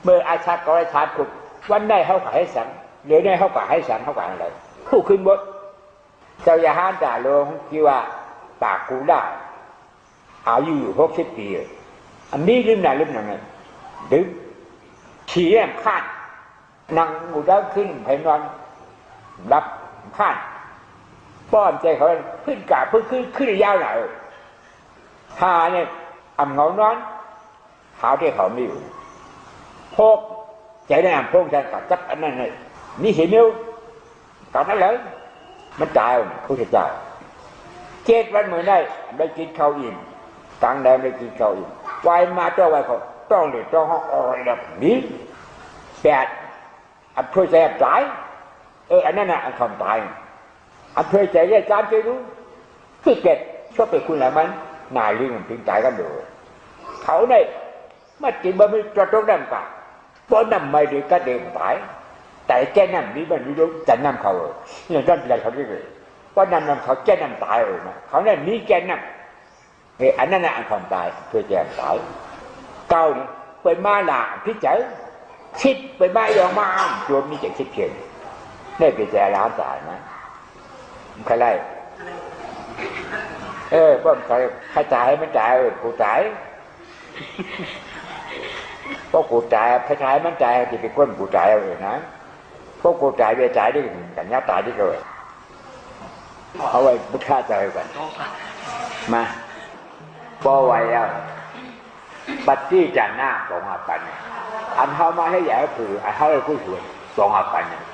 mơ ai sát có ai sát cụcวันnày không phải hay sẵn nếu này không phải hay sẵn không phải là khu khinh bớt sau giờ hắn trả luôn kêu là bà cụ đã áo dù hốt xếp kìa anh đi lúc nào này đứng chỉ em khát năng ngủ đóขึ้นphải non đập khátป้อนใจเขาขึ้นกาเพื่อขึ้นยาวหน่อยหาเนี่ยอ่ำเงานอนหาที่เขาไม่อยู่พกใจได้อ่ำพกใจกับจับอันนั้นเลยนี่เห็นนิ้วกับนั่นเลยมันตายผู้เจ้า7 วันเหมือนได้กินข้าวอิ่มตังแดงได้กินข้าวอิ่มวายมาเจ้าไว้เขาต้องเลยต้องห้องอ่อนแบบนี้8อันช่วยใจตายอันนั้นน่ะอันทำตายอันเคยใจแย่จานใจรู้ที่เก็ดชอบไปคุณอะไรมันนายลิงถึงใจกันดูเขาเนี่ยมากินบะหมี่กระตุ้งน้ำปลาเพราะน้ำไม่ดีก็เดินไปแต่แก่น้ำนี้มันไม่รู้จะน้ำเขาอย่างนั้นเป็นเขาเรียกเพราะน้ำเขาแก่น้ำตายเลยนะเขาเนี่ยมีแก่น้ำอันนั้นน่ะอันความตายเคยแก่ตายเก้านี่เป็นมาหลาพิจัยคิดเป็นมายองมาอ้ามรวมนี่จะคิดเพียงนี่เป็นใจร้านตายนะใครไล่ป้อมใครจ่ายมันจ่ายกูจ่ายเพราะกูจ่ายใครจ่ายมันจ่ายจะเป็นคนกูจ่ายเลยนะเพราะกูจ่ายเบี้ยจ่ายได้กันยัดตายได้เลยเอาไว้บุคคาจ่ายกันมาป้อไว้แล้วบัตรที่จ่ายหน้า2,500อันเขามาให้ใหญ่ก็คืออันเขาเลยกู้ส่วน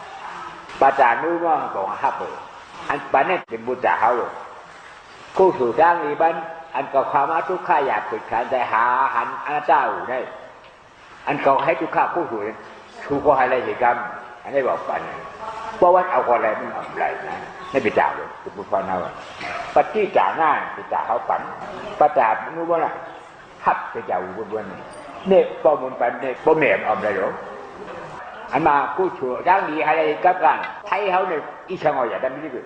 2,500บัตรจ่ายนู้นว่า2,500อันปันเนี่ยเป็นบุญจ่าเขาเลยกู้สู่ด้านนี้บ้านอันก็ความว่าทุกข้าอยากฝึกขันแต่หาหันอันเจ้าอยู่ได้อันก็ให้ทุกข้ากู้สู่ชูก็ให้อะไรสิกรรมอันนี้บอกปันเพราะว่าเอาอะไรไม่เอาอะไรนะไม่ไปจ่าเลยคือบุญพรเอาปัจจี้จ่าหน้าไปจ่าเขาปันปัจจ่านู้นว่าละฮับไปจ่าบุญบุญเนี่ยป้อมุนปันเนี่ยป้อแม่เอาอะไรหรออันมากู้สู่ด้านนี้อะไรกับกันไทยเขาเนี่ยอีช่างเอาอย่างนั้นไม่ได้เลย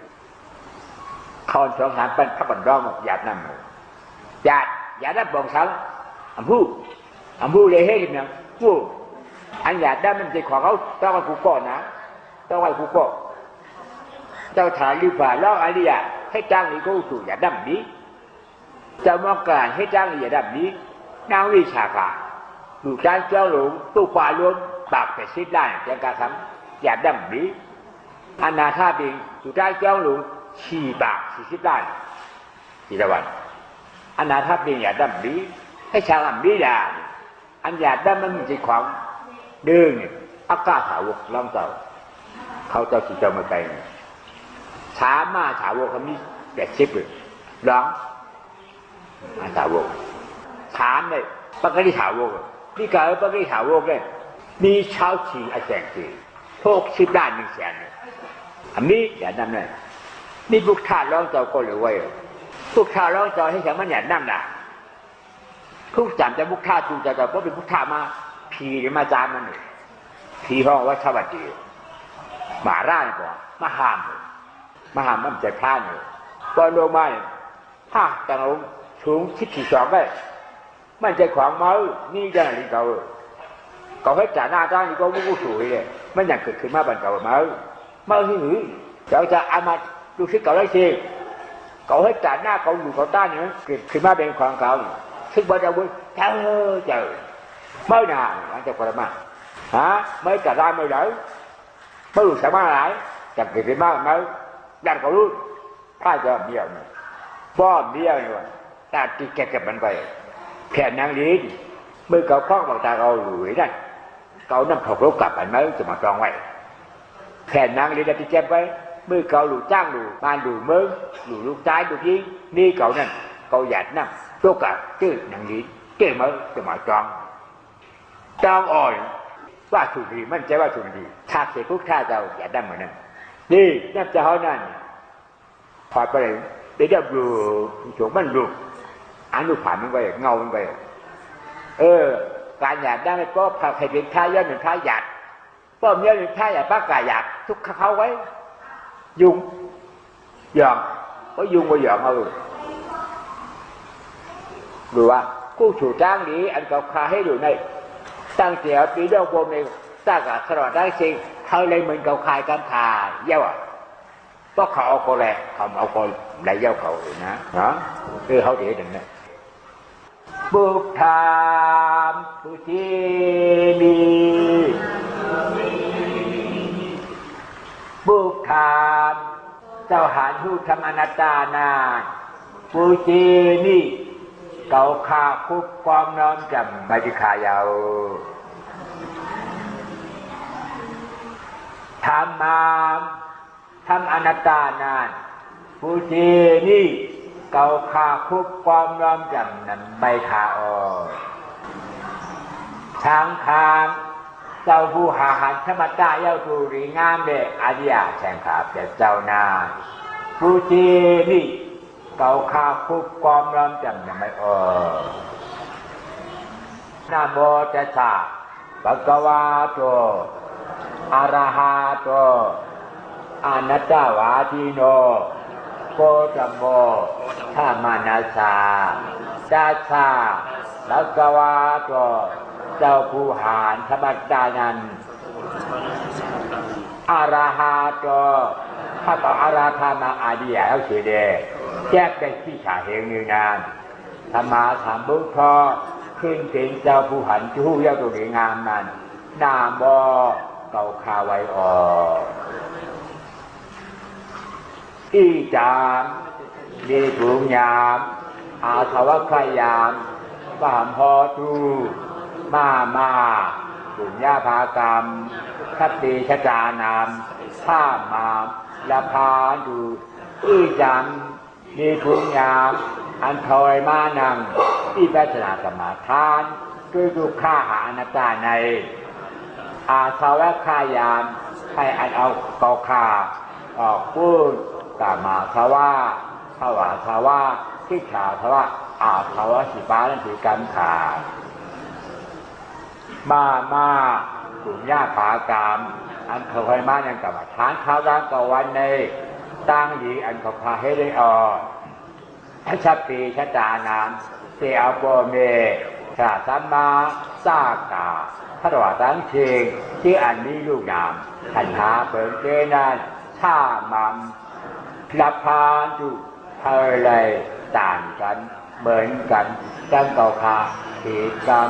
เขา2-3เป็นพักบันรองหยาดน้ำหยาดน้ำบ่งสังอัมพูเลยเฮ้ยเนี่ยพูอันหยาดน้ำมันจะของเขาต้องไว้กูก่อนนะต้องไว้กูก่อนเจ้าถ่ายรีบผ่าแล้วอันนี้ให้จ้างนี้กู้สู่หยาดน้ำนี้เจ้ามองการให้จ้างหยาดน้ำนี้นางวิชาการดูการเจ้าหลงตู้ป่าล้วนปากแต่ซิดได้แกงการทำหยาดน้ำนี้อันนาท่าบิงดูการเจ้าหลง4 บาท40 ล้านทีละวันอันนาทับเป็นยาดำดีให้ชาวอัมดียาอันยาดำมันมีจีของดึงอากาศถาวกล่องเต่าเขาเจ้าสีเจ้ามาไกลช้ามาถาวกเขามี80เลยร้องอันถาวกถามเลยปกติถาวกนี่ก็ปกติถาวกเลยมีชาวชีอาแสงจี60 ล้าน1 แสนอันนี้ยาดำเลยนี่พวกท่าร้องเจ้าก็เลยไว้พวกท่าร้องเจ้าให้ฉันมันหยาดน้ำหนาทุกจำจะพวกท่าจูงเจ้าเพราะเป็นพวกท่ามาผีหรือมาจามมันผีห้องว่าชาวบ้านดีหมาร่างก่อนมาห้ามมันใจพลาดเลยตอนลงมาถ้าแต่เราสูง12ได้มันใจขวางเมานี่จะอะไรเขาให้จ่าหน้าจ้างนี่ก็วุ้งสวยเลยมันอย่างเกิดขึ้นมาบันเก่าเมาที่หือเราจะเอามาดูสิเขาได้สิเขาให้จ่าหน้าเขาอยู่เขาต้านเนี่ยเกิดขึ้นมาเป็นความเขาซึ่งบรรดาบุญเจอmới nào anh cho qua mà hả mới cả ra mới đỡ mới được sao mà lại chẳng kịp mà mới đang có luôn hai giờ nhiều này bo nhiều rồi ta đi kẹt kẹt bên vậy แค่นางลีนมือเกาคล้องบางตาเราหลุยนั่นเกาน้ำถกรถกลับอันไม่จะมาจองไว้แค่นางลีนที่เจ็บไว้มือเกาหลุจ้างหลุบ้านหลุมือหลุลูกชายหลุยิงนี่เกานั่นเกาหยาดน้ำตัวกับชื่อนางลีนเจ้ามือจะมาจองอ่อนว่าถูกดีมั่นใจว่าถูกดีถ้าเสร็จพวกท่าเจ้าอย่าดั้มเหมือนนั้นนี่นับจะเขานั่นพอไปเลยได้ดับดูถูกมันดูอันดูผ่านมันไปเงามันไปการหยาดได้ก็พาใครเป็นท่าย่อหนึ่งท่าหยาดป้อมย่อหนึ่งท่าหยาดป้ากาหยาดทุกเขาไว้ยุงหยองก็ยุงก็หยองเอาดูว่ากู้chủ trang lý anh cầu khai hết rồi này tăng tiểu tí đâu vô này ta cả sau đó đang xin hơi lên mình cầu khai cam thà giao à có khẩu cô lẹ không ao cô lại giao khẩu rồi đó cứ hậu địa đừng này bước tham tu chi đi bước tham sao hạn thu tham anatta na tu chi điเกาคาคุกความน้อมจำไม่ได้ขายาวทำมาทำอนัตตานานผู้ชีนี่เกาคาคุกความน้อมจำนั้นไม่ขาออกช้างคางเจ้าผู้หาหันธรรมตาเย้าตูรีงามเดอาดิยาแสงขาแต่เจ้านาผู้ชีนี่เกาคาคุกความร้อนจำยังไม่ออกนะโมตัสสะภะคะวะโตอะระหะโตอะนัตตวาทิโนโคตโมธัมมานัสสะตัสสะภะคะวะโตเจ้าผู้หารธรรมดานั้นอะระหะโตถ้าต่ออาราธามาอาดิยาเอาเสียเดแจ้งได้ที่ฉาเหงนิวนานธรรมาถามบุพอขึ้นถึงเจ้าผู้หันจู้เย้าตัวดีงามนั้นนามบอเก่าคาไว้ออกอีจามดีถุงยามอาสวะขยามปามพอตูมาบุญญาภากรรมคัตติชะจานามข้ามมาละพาดูอีจังมีถุงยามอันถอยมานังที่ปัจนาสมาทานด้วยดูข้าหาอนัตตาในอาสาวะขายามให้อันเอาเกาคาออกพูดกามาสาวะภาวะสาวะที่ขาสาวะอาสาวะสิบ้านั่นถือการขามาถุงยาผากรรมอันถอยมานังกับฐานข้าวร่างกวันในตั้งดีอันเขาพาให้ได้ออกชัพปีชะตานามเสียโบเมชาสัมมาสากาพระวัตังเชงที่อันนี้ลูกนามขันหาเปิดเจนันท่ามัมรับพานจุเธอเลยต่างกันเหมือนกันจังเก่าคาเหตุกรรม